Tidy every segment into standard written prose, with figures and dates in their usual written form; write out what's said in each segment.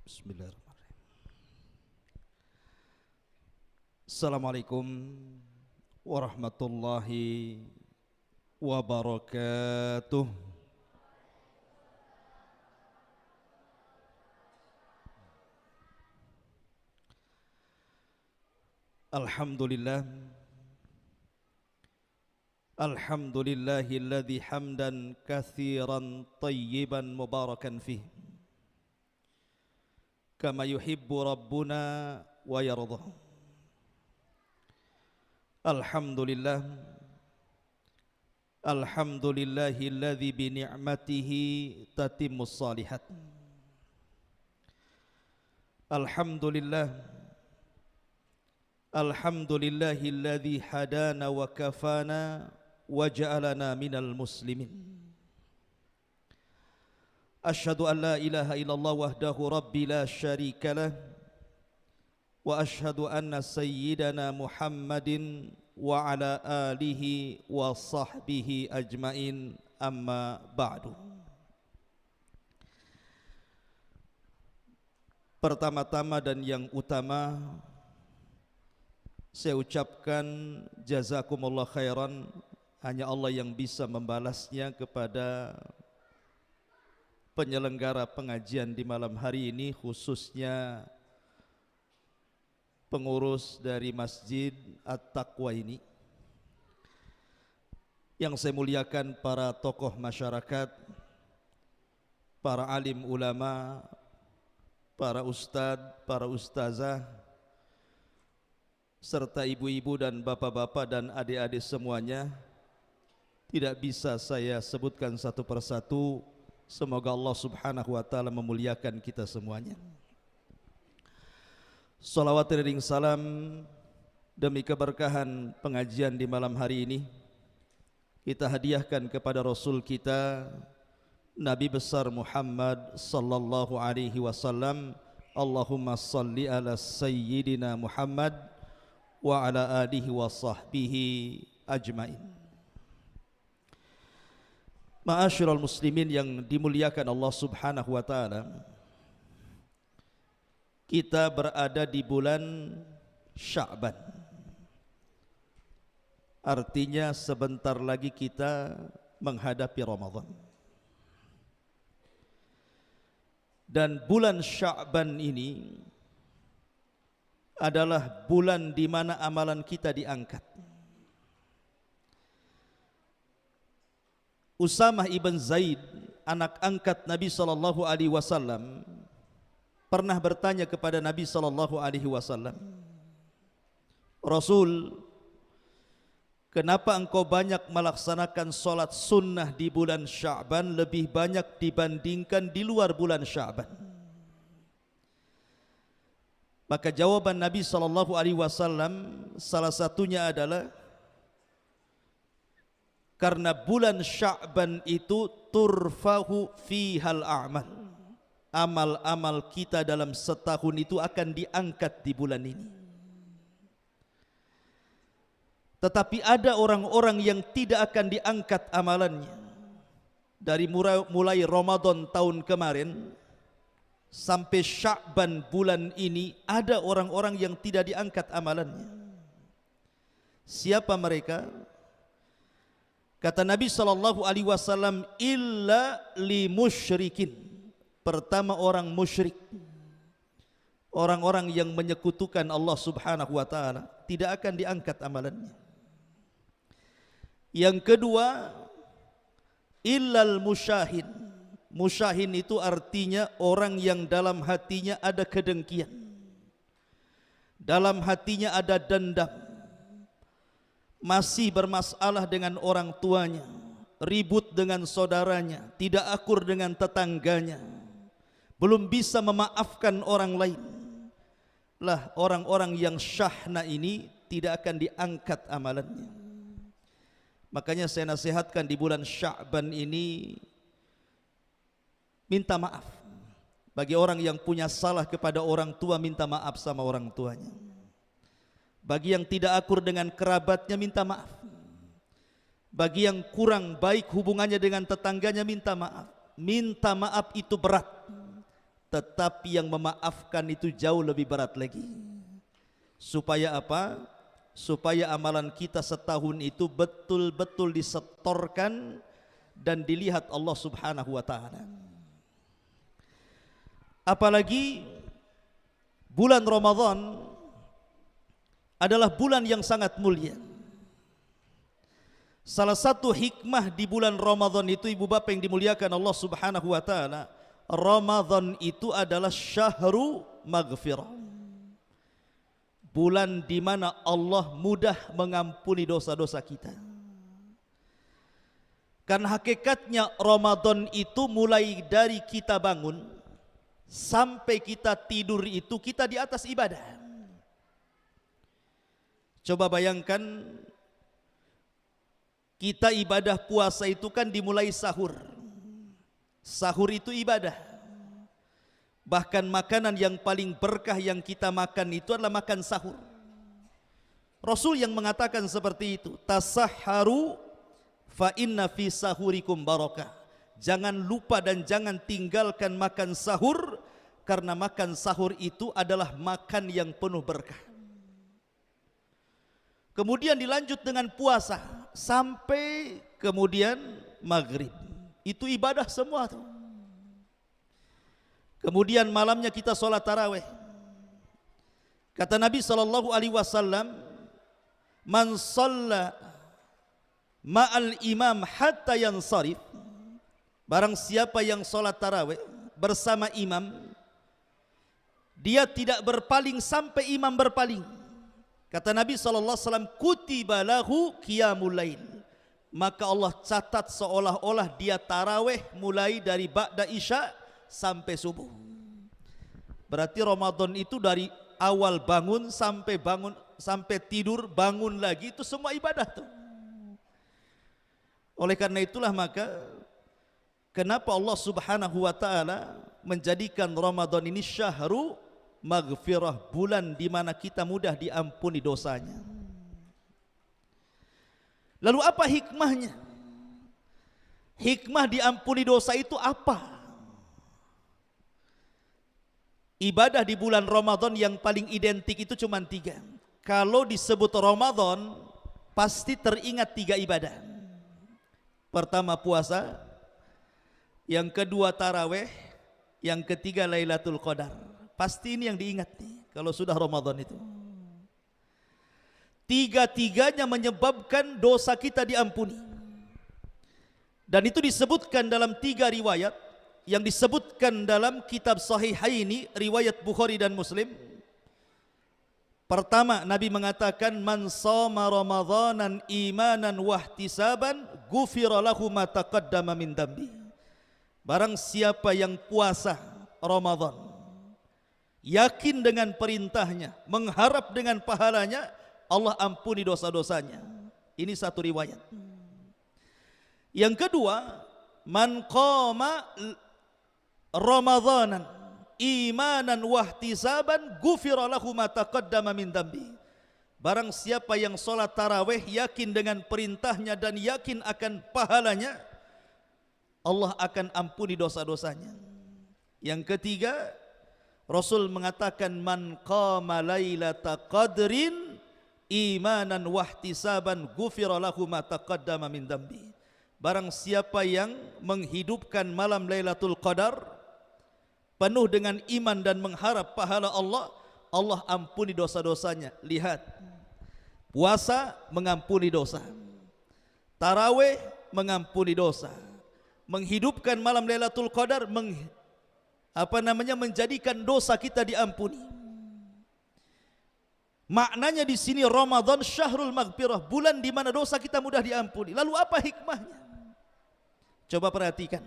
Bismillahirrahmanirrahim. Assalamualaikum warahmatullahi wabarakatuh. Alhamdulillah. Alhamdulillahilladzi hamdan katsiran tayyiban mubarakan fih. Kama yuhibbu rabbuna wa yardah. Alhamdulillah. Alhamdulillahilladzi bi ni'matihi tatimmus shalihat. Alhamdulillah. Alhamdulillahilladzi hadana wa kafana wa ja'alana minal muslimin. Asyhadu an la ilaha illallah wahdahu rabbi la syarika lah wa asyhadu anna sayyidana Muhammadin wa ala alihi wa sahbihi ajmain, amma ba'du. Pertama-tama dan yang utama saya ucapkan jazakumullah khairan. Hanya Allah yang bisa membalasnya kepada penyelenggara pengajian di malam hari ini, khususnya pengurus dari Masjid At-Taqwa ini. Yang saya muliakan para tokoh masyarakat, para alim ulama, para ustadz, para ustazah, serta ibu-ibu dan bapak-bapak dan adik-adik semuanya. Tidak bisa saya sebutkan satu persatu. Semoga Allah subhanahu wa ta'ala memuliakan kita semuanya. Salawat dan salam demi keberkahan pengajian di malam hari ini kita hadiahkan kepada Rasul kita Nabi besar Muhammad sallallahu alaihi wasallam. Allahumma salli ala sayyidina Muhammad wa ala alihi wa sahbihi ajmain. Ma'asyiral muslimin yang dimuliakan Allah subhanahu wa ta'ala, kita berada di bulan Sya'ban. Artinya sebentar lagi kita menghadapi Ramadan. Dan bulan Sya'ban ini adalah bulan di mana amalan kita diangkat. Usamah ibn Zaid, anak angkat Nabi sallallahu alaihi wasallam, pernah bertanya kepada Nabi sallallahu alaihi wasallam, "Rasul, kenapa engkau banyak melaksanakan salat sunnah di bulan Sya'ban lebih banyak dibandingkan di luar bulan Sya'ban?" Maka jawaban Nabi sallallahu alaihi wasallam salah satunya adalah karena bulan Sya'ban itu turfahu fihal a'mal. Amal-amal kita dalam setahun itu akan diangkat di bulan ini. Tetapi ada orang-orang yang tidak akan diangkat amalannya. Dari mulai Ramadan tahun kemarin sampai Sya'ban bulan ini, ada orang-orang yang tidak diangkat amalannya. Siapa mereka? Kata Nabi sallallahu alaihi wasallam, illa li musyrikin. Pertama, orang musyrik, orang-orang yang menyekutukan Allah subhanahu wa ta'ala, tidak akan diangkat amalannya. Yang kedua, illal musyahin. Musyahin itu artinya orang yang dalam hatinya ada kedengkian, dalam hatinya ada dendam, masih bermasalah dengan orang tuanya, ribut dengan saudaranya, tidak akur dengan tetangganya, belum bisa memaafkan orang lain. Lah, orang-orang yang syahna ini tidak akan diangkat amalannya. Makanya saya nasihatkan di bulan Sya'ban ini, minta maaf. Bagi orang yang punya salah kepada orang tua, minta maaf sama orang tuanya. Bagi yang tidak akur dengan kerabatnya, minta maaf. Bagi yang kurang baik hubungannya dengan tetangganya, minta maaf. Minta maaf itu berat. tetapi yang memaafkan itu jauh lebih berat lagi. Supaya apa? Supaya amalan kita setahun itu betul-betul disetorkan dan dilihat Allah Subhanahu wa taala. Apalagi bulan Ramadan adalah bulan yang sangat mulia. Salah satu hikmah di bulan Ramadan itu, ibu bapak yang dimuliakan Allah Subhanahu wa taala, Ramadan itu adalah syahru maghfirah. Bulan di mana Allah mudah mengampuni dosa-dosa kita. Kan hakikatnya Ramadan itu mulai dari kita bangun sampai kita tidur itu kita di atas ibadah. Coba bayangkan, kita ibadah puasa itu kan dimulai sahur. Sahur itu ibadah. Bahkan makanan yang paling berkah yang kita makan itu adalah makan sahur. Rasul yang mengatakan seperti itu, tasahharu fa inna fi sahurikum barakah. Jangan lupa dan jangan tinggalkan makan sahur, karena makan sahur itu adalah makan yang penuh berkah. Kemudian dilanjut dengan puasa sampai kemudian maghrib. Itu ibadah semua tuh. Kemudian malamnya kita sholat tarawih. Kata Nabi SAW, man shalla ma'al imam hatta yansarif. Barang siapa yang sholat tarawih bersama imam, dia tidak berpaling sampai imam berpaling. Kata Nabi SAW, kutiba lahu qiyamul lail. Maka Allah catat seolah-olah dia tarawih mulai dari ba'da isya sampai subuh. Berarti Ramadan itu dari awal bangun sampai tidur, bangun lagi, itu semua ibadah tuh. Oleh karena itulah maka kenapa Allah Subhanahu wa taala menjadikan Ramadan ini syahru maghfirah, bulan di mana kita mudah diampuni dosanya. Lalu apa hikmahnya? Hikmah diampuni dosa itu apa? Ibadah di bulan Ramadan yang paling identik itu cuma 3. Kalau disebut Ramadan, pasti teringat 3 ibadah. Pertama puasa, yang kedua tarawih, yang ketiga Lailatul Qadar. Pasti ini yang diingat nih kalau sudah Ramadan itu. 3-tiganya menyebabkan dosa kita diampuni. Dan itu disebutkan dalam 3 riwayat yang disebutkan dalam kitab Sahihaini, riwayat Bukhari dan Muslim. Pertama, Nabi mengatakan, man shoma ramadhanan imanan wahtisaban ghufira lahu ma taqaddama min dambi. Barang siapa yang puasa Ramadan, yakin dengan perintahnya, mengharap dengan pahalanya, Allah ampuni dosa-dosanya. Ini satu riwayat. Yang kedua, man qama ramadhanan imanan wahtisaban ghufira lahu ma taqaddama min dambi. Barang siapa yang sholat tarawih yakin dengan perintahnya dan yakin akan pahalanya, Allah akan ampuni dosa-dosanya. Yang ketiga, Rasul mengatakan, man qama lailata qadrin imanan wahtisaban ghufira lahu ma taqaddama min dambi. Barang siapa yang menghidupkan malam Lailatul Qadar penuh dengan iman dan mengharap pahala Allah, Allah ampuni dosa-dosanya. Lihat, puasa mengampuni dosa, tarawih mengampuni dosa, menghidupkan malam Lailatul Qadar menjadikan dosa kita diampuni. Maknanya di sini Ramadan syahrul maghfirah, bulan di mana dosa kita mudah diampuni. Lalu apa hikmahnya? Coba perhatikan.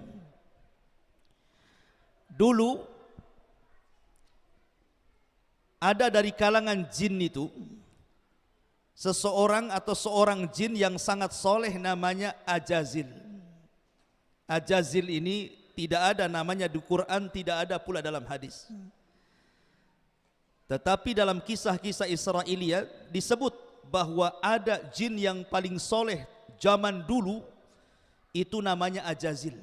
Dulu ada dari kalangan jin itu seseorang atau seorang jin yang sangat soleh, namanya Ajazil. Ajazil ini tidak ada namanya di Quran, tidak ada pula dalam hadis. Tetapi dalam kisah-kisah Israiliyat disebut bahwa ada jin yang paling soleh zaman dulu, itu namanya Ajazil.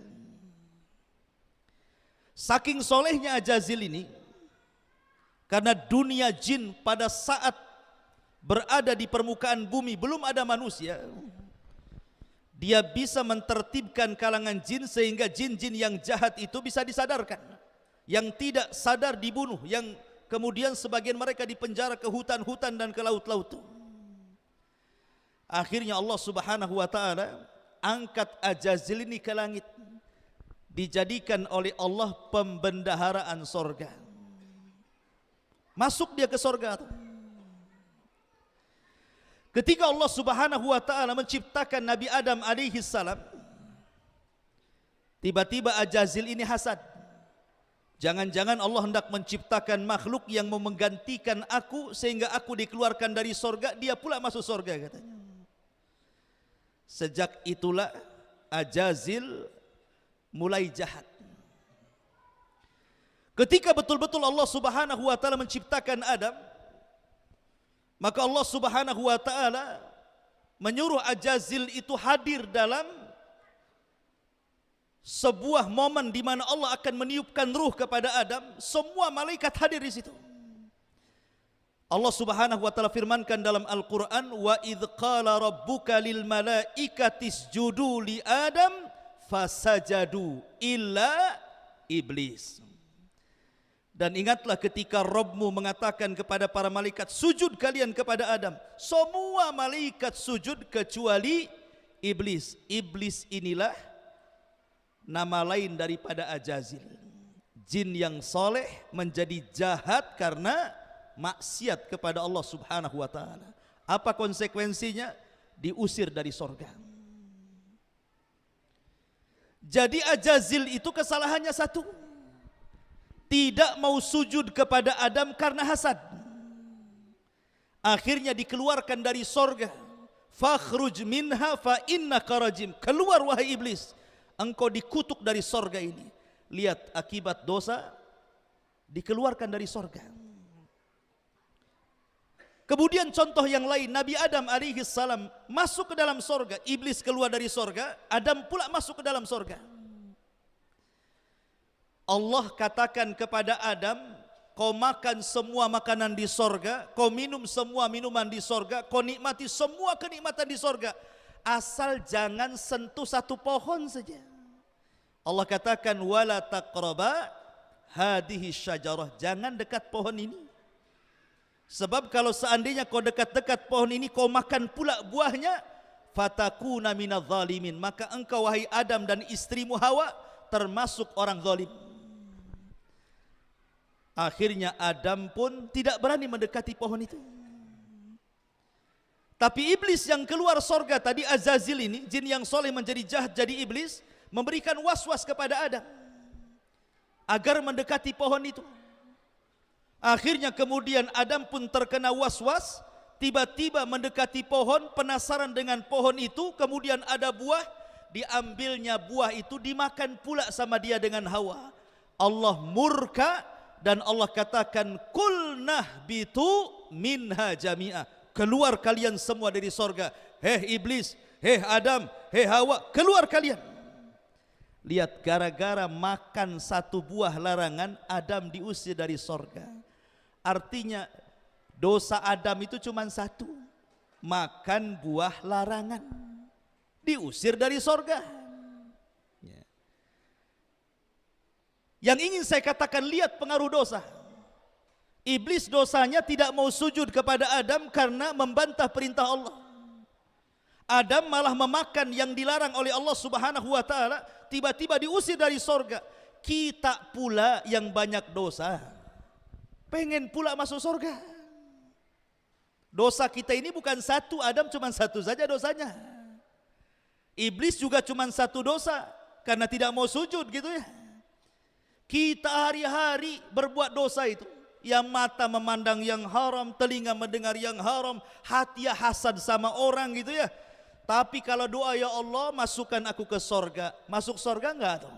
Saking solehnya Ajazil ini, karena dunia jin pada saat berada di permukaan bumi belum ada manusia, dia bisa mentertibkan kalangan jin sehingga jin-jin yang jahat itu bisa disadarkan, yang tidak sadar dibunuh, yang kemudian sebagian mereka dipenjara ke hutan-hutan dan ke laut-laut. Akhirnya Allah Subhanahu wa taala angkat Ajazil ini ke langit, dijadikan oleh Allah pembendaharaan sorga. Masuk dia ke sorga. Ketika Allah Subhanahu wa taala menciptakan Nabi Adam alaihi salam, tiba-tiba Ajazil ini hasad. Jangan-jangan Allah hendak menciptakan makhluk yang mau menggantikan aku sehingga aku dikeluarkan dari sorga, dia pula masuk sorga katanya. Sejak itulah Ajazil mulai jahat. Ketika betul-betul Allah Subhanahu wa taala menciptakan Adam, maka Allah Subhanahu wa taala menyuruh Ajazil itu hadir dalam sebuah momen di mana Allah akan meniupkan ruh kepada Adam. Semua malaikat hadir di situ. Allah Subhanahu wa taala firmankan dalam Al-Qur'an, wa idz qala rabbuka lil malaikati isjudu li Adam fasajadu illa iblis. Dan ingatlah ketika Rabbmu mengatakan kepada para malaikat, sujud kalian kepada Adam. Semua malaikat sujud kecuali iblis. Iblis inilah nama lain daripada Ajazil. Jin yang soleh menjadi jahat karena maksiat kepada Allah Subhanahu wa taala. Apa konsekuensinya? Diusir dari sorga. Jadi Ajazil itu kesalahannya satu, tidak mau sujud kepada Adam karena hasad. Akhirnya dikeluarkan dari sorga. Fakhruj minha fa innaka rajim. Keluar wahai iblis, engkau dikutuk dari sorga ini. Lihat akibat dosa, dikeluarkan dari sorga. Kemudian contoh yang lain, Nabi Adam alaihi salam masuk ke dalam sorga. Iblis keluar dari sorga, Adam pula masuk ke dalam sorga. Allah katakan kepada Adam, kau makan semua makanan di sorga, kau minum semua minuman di sorga, kau nikmati semua kenikmatan di sorga, asal jangan sentuh satu pohon saja. Allah katakan, wala taqraba hadhihi syajarah, jangan dekat pohon ini. Sebab kalau seandainya kau dekat-dekat pohon ini, kau makan pula buahnya, fatakuna minadh zalimin, maka engkau wahai Adam dan istrimu Hawa termasuk orang zalim. Akhirnya Adam pun tidak berani mendekati pohon itu. Tapi iblis yang keluar sorga tadi, Ajazil ini, jin yang soleh menjadi jahat jadi iblis, memberikan was-was kepada Adam agar mendekati pohon itu. Akhirnya kemudian Adam pun terkena was-was, tiba-tiba mendekati pohon, penasaran dengan pohon itu, kemudian ada buah, diambilnya buah itu, dimakan pula sama dia dengan Hawa. Allah murka dan Allah katakan, kulnah bitu minha jami'ah, keluar kalian semua dari sorga. Hei iblis, hei Adam, hei Hawa, keluar kalian. Lihat, gara-gara makan satu buah larangan, Adam diusir dari sorga. Artinya dosa Adam itu cuma satu, makan buah larangan, diusir dari sorga. Yang ingin saya katakan, lihat pengaruh dosa. Iblis dosanya tidak mau sujud kepada Adam karena membantah perintah Allah. Adam malah memakan yang dilarang oleh Allah Subhanahu wa taala, tiba-tiba diusir dari sorga. Kita pula yang banyak dosa, pengen pula masuk sorga. Dosa kita ini bukan satu, Adam cuma satu saja dosanya. Iblis juga cuma satu dosa, karena tidak mau sujud gitu ya. Kita hari-hari berbuat dosa itu. Yang mata memandang yang haram, telinga mendengar yang haram, hati hasad sama orang gitu ya. Tapi kalau doa, ya Allah masukkan aku ke sorga, masuk sorga enggak tuh?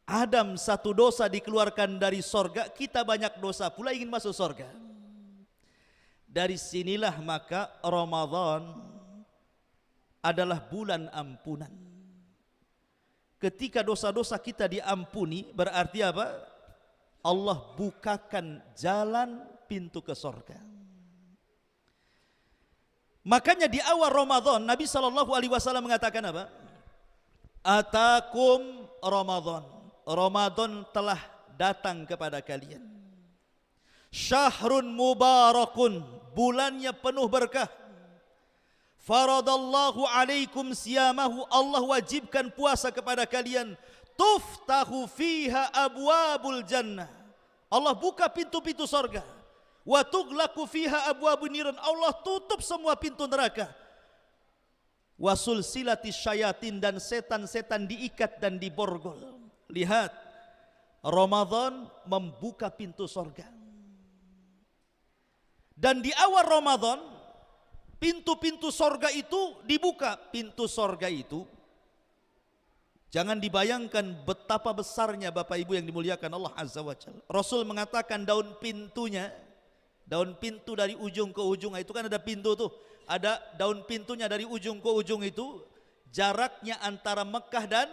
Adam satu dosa dikeluarkan dari sorga, kita banyak dosa pula ingin masuk sorga. Dari sinilah maka Ramadan adalah bulan ampunan. ketika dosa-dosa kita diampuni, berarti apa? Allah bukakan jalan pintu ke sorga. Makanya di awal Ramadan Nabi SAW mengatakan apa? Atakum Ramadan. Ramadan telah datang kepada kalian. Syahrun mubarakun, bulannya penuh berkah. Faradallahu alaikum siyamahu, Allah wajibkan puasa kepada kalian. Tuftahu fiha abwabul jannah, Allah buka pintu-pintu sorga. Wa tughlaqu fiha abwabun niran, Allah tutup semua pintu neraka. Wa sulsilati syayatin, dan setan-setan diikat dan diborgol. Lihat, Ramadan membuka pintu sorga. Dan di awal Ramadan pintu-pintu sorga itu dibuka. Pintu sorga itu, jangan dibayangkan betapa besarnya Bapak Ibu yang dimuliakan Allah Azza wa Jalla. Rasul mengatakan daun pintu dari ujung ke ujung, itu kan ada pintu tuh, ada daun pintunya dari ujung ke ujung itu, jaraknya antara Mekah dan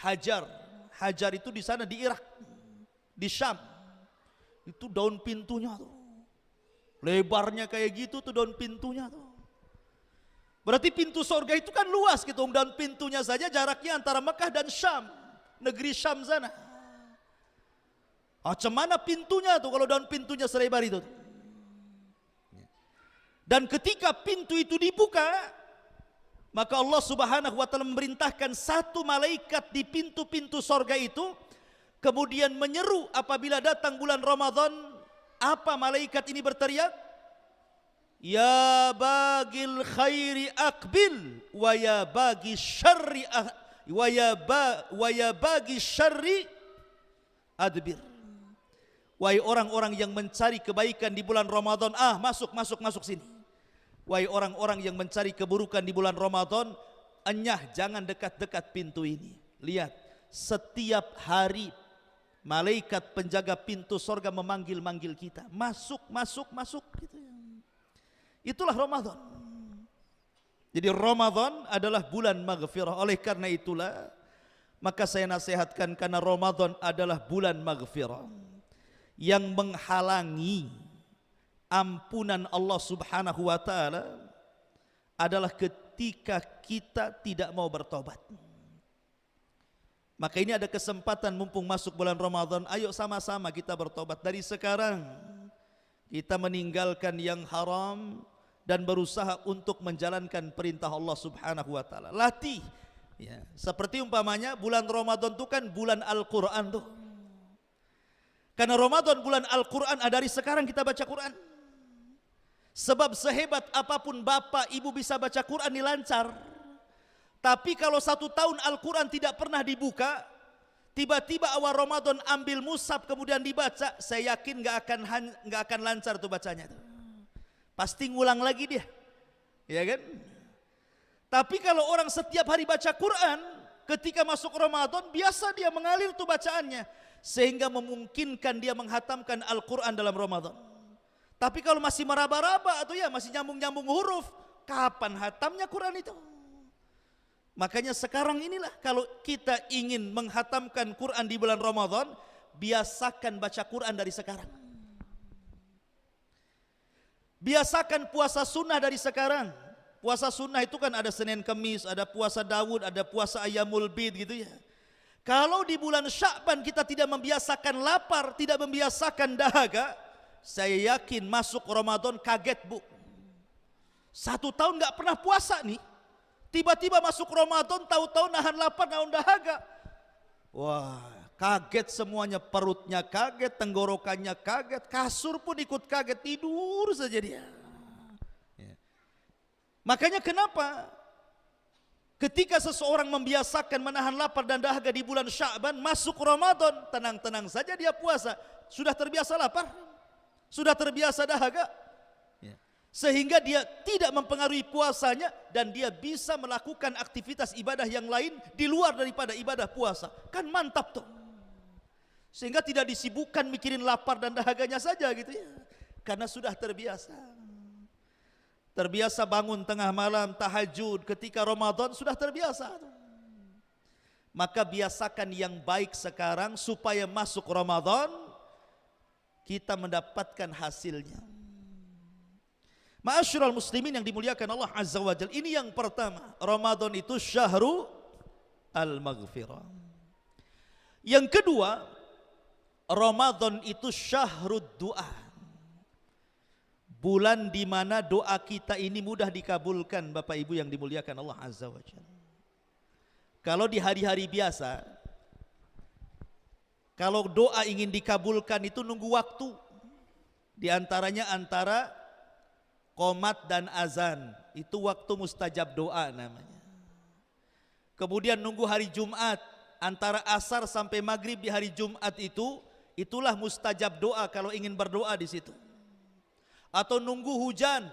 Hajar. Hajar itu di sana di Irak, di Syam. Itu daun pintunya tuh. Lebarnya kayak gitu tuh daun pintunya tuh. Berarti pintu sorga itu kan luas gitu, dan pintunya saja jaraknya antara Mekah dan Syam, negeri Syam sana. Macam mana pintunya tuh kalau daun pintunya selebar itu? Dan ketika pintu itu dibuka, maka Allah Subhanahu wa taala memerintahkan satu malaikat di pintu-pintu sorga itu, kemudian menyeru apabila datang bulan Ramadan. Apa malaikat ini berteriak? Ya bagil khairi aqbil wa ya bagi syarri wa ya bagi syarri adbir. Wahai orang-orang yang mencari kebaikan di bulan Ramadan, masuk sini. Wahai orang-orang yang mencari keburukan di bulan Ramadan, enyah, jangan dekat-dekat pintu ini. Lihat, setiap hari malaikat penjaga pintu sorga memanggil-manggil kita, masuk gitu. Itulah Ramadan. Jadi Ramadan adalah bulan maghfirah. Oleh karena itulah, maka saya nasihatkan, karena Ramadan adalah bulan maghfirah yang menghalangi ampunan Allah Subhanahu wa taala adalah ketika kita tidak mau bertobat. Maka ini ada kesempatan, mumpung masuk bulan Ramadan, ayo sama-sama kita bertobat dari sekarang. Kita meninggalkan yang haram dan berusaha untuk menjalankan perintah Allah Subhanahu wa taala. Latih ya, seperti umpamanya bulan Ramadan itu kan bulan Al-Qur'an tuh. Karena Ramadan bulan Al-Qur'an, dari sekarang kita baca Quran. Sebab sehebat apapun bapak ibu bisa baca Quran ini lancar. Tapi kalau 1 tahun Al-Quran tidak pernah dibuka, tiba-tiba awal Ramadan ambil mushaf kemudian dibaca, saya yakin nggak akan lancar tuh bacanya tuh. Pasti ngulang lagi dia, ya kan? Tapi kalau orang setiap hari baca Quran, ketika masuk Ramadan biasa dia mengalir tuh bacaannya, sehingga memungkinkan dia menghatamkan Al-Quran dalam Ramadan. Tapi kalau masih meraba-raba atau ya masih nyambung-nyambung huruf, kapan hatamnya Quran itu? Makanya sekarang inilah, kalau kita ingin menghatamkan Quran di bulan Ramadan, biasakan baca Quran dari sekarang. Biasakan puasa sunnah dari sekarang. Puasa sunnah itu kan ada Senin Kemis, ada puasa Daud, ada puasa Ayyamul Bid gitu ya. Kalau di bulan Sya'ban kita tidak membiasakan lapar, tidak membiasakan dahaga, saya yakin masuk Ramadan kaget bu. 1 tahun gak pernah puasa nih, tiba-tiba masuk Ramadan tahu-tahu nahan lapar, nahan dahaga. Wah, kaget semuanya, perutnya kaget, tenggorokannya kaget, kasur pun ikut kaget, tidur saja dia. Makanya kenapa ketika seseorang membiasakan menahan lapar dan dahaga di bulan Sya'ban, masuk Ramadan tenang-tenang saja dia puasa, sudah terbiasa lapar, sudah terbiasa dahaga, sehingga dia tidak mempengaruhi puasanya dan dia bisa melakukan aktivitas ibadah yang lain di luar daripada ibadah puasa. Kan mantap tuh. Sehingga tidak disibukkan mikirin lapar dan dahaganya saja gitu ya, karena sudah terbiasa. Terbiasa bangun tengah malam tahajud ketika Ramadan, sudah terbiasa. Maka biasakan yang baik sekarang supaya masuk Ramadan kita mendapatkan hasilnya. Ma'asyiral muslimin yang dimuliakan Allah Azza wa Jalla, ini yang pertama, Ramadan itu syahru al-maghfirah. Yang kedua, Ramadan itu syahrud du'a, bulan di mana doa kita ini mudah dikabulkan, Bapak Ibu yang dimuliakan Allah Azza wa Jalla. Kalau di hari-hari biasa, kalau doa ingin dikabulkan itu nunggu waktu. Di antaranya antara qomat dan azan, itu waktu mustajab doa namanya. Kemudian nunggu hari Jumat, antara asar sampai maghrib di hari Jumat itu, itulah mustajab doa kalau ingin berdoa di situ. Atau nunggu hujan,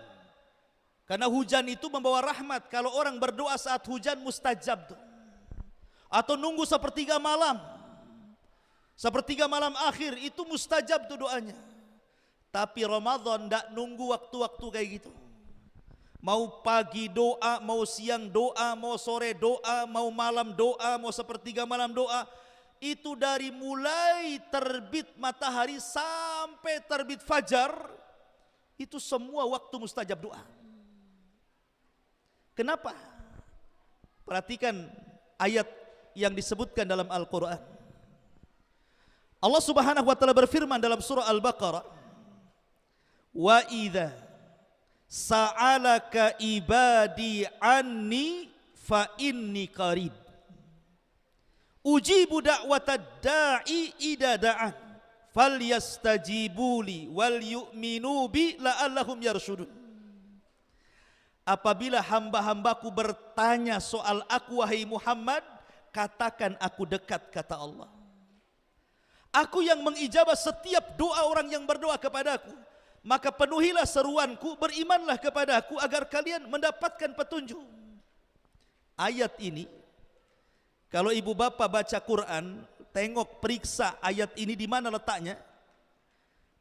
karena hujan itu membawa rahmat. Kalau orang berdoa saat hujan mustajab tuh. Atau nunggu sepertiga malam, sepertiga malam akhir itu mustajab tuh doanya. Tapi Ramadan tidak nunggu waktu-waktu kayak gitu. Mau pagi doa, mau siang doa, mau sore doa, mau malam doa, mau sepertiga malam doa. Itu dari mulai terbit matahari sampai terbit fajar, itu semua waktu mustajab doa. Kenapa? Perhatikan ayat yang disebutkan dalam Al-Quran. Allah Subhanahu wa ta'ala berfirman dalam surah Al-Baqarah, wa idza sa'alaka ibadi anni fa inni qarib ujibu da'watad da'i idza da'an falyastajibuli wal yu'minu bi la'allahum yarshudun. Apabila hamba-hambaku bertanya soal aku wahai Muhammad, katakan aku dekat, kata Allah. Aku yang mengijabah setiap doa orang yang berdoa kepadaku. Maka penuhilah seruanku, berimanlah kepadaku agar kalian mendapatkan petunjuk. Ayat ini, kalau ibu bapak baca Quran, tengok periksa ayat ini di mana letaknya.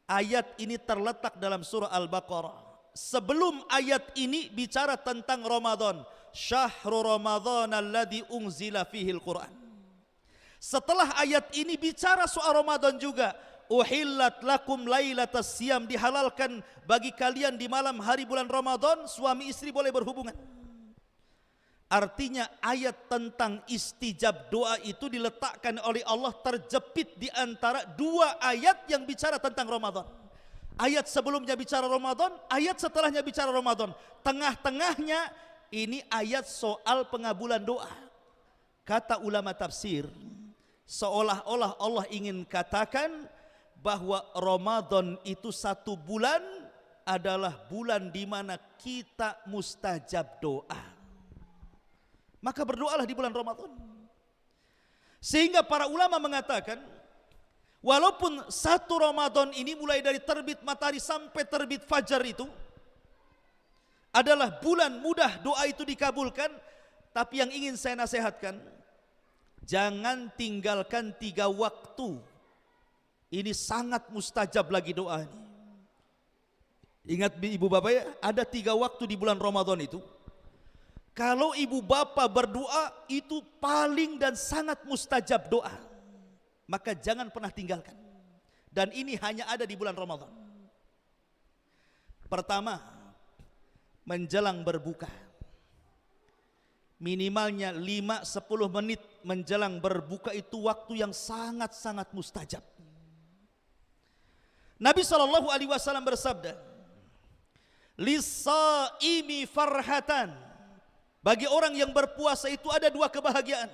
Ayat ini terletak dalam surah Al-Baqarah. Sebelum ayat ini bicara tentang Ramadan. Syahrul Ramadan alladzi unzila fihil Quran. Setelah ayat ini bicara soal Ramadan juga. Uhillat lakum lailatas siyam, dihalalkan bagi kalian di malam hari bulan Ramadan suami istri boleh berhubungan. Artinya ayat tentang istijab doa itu diletakkan oleh Allah terjepit di antara dua ayat yang bicara tentang Ramadan. Ayat sebelumnya bicara Ramadan, ayat setelahnya bicara Ramadan. Tengah-tengahnya ini ayat soal pengabulan doa. Kata ulama tafsir, seolah-olah Allah ingin katakan bahwa Ramadan itu satu bulan adalah bulan di mana kita mustajab doa. Maka berdoalah di bulan Ramadan. Sehingga para ulama mengatakan, walaupun satu Ramadan ini mulai dari terbit matahari sampai terbit fajar itu adalah bulan mudah doa itu dikabulkan, tapi yang ingin saya nasihatkan, jangan tinggalkan 3 waktu. Ini sangat mustajab lagi doa ini. Ingat ibu bapak ya, ada 3 waktu di bulan Ramadan itu. Kalau ibu bapak berdoa itu paling dan sangat mustajab doa. Maka jangan pernah tinggalkan. Dan ini hanya ada di bulan Ramadan. Pertama, menjelang berbuka. Minimalnya 5-10 menit menjelang berbuka itu waktu yang sangat-sangat mustajab. Nabi SAW bersabda, "Lis-shaimi farhatan." Bagi orang yang berpuasa itu ada 2 kebahagiaan.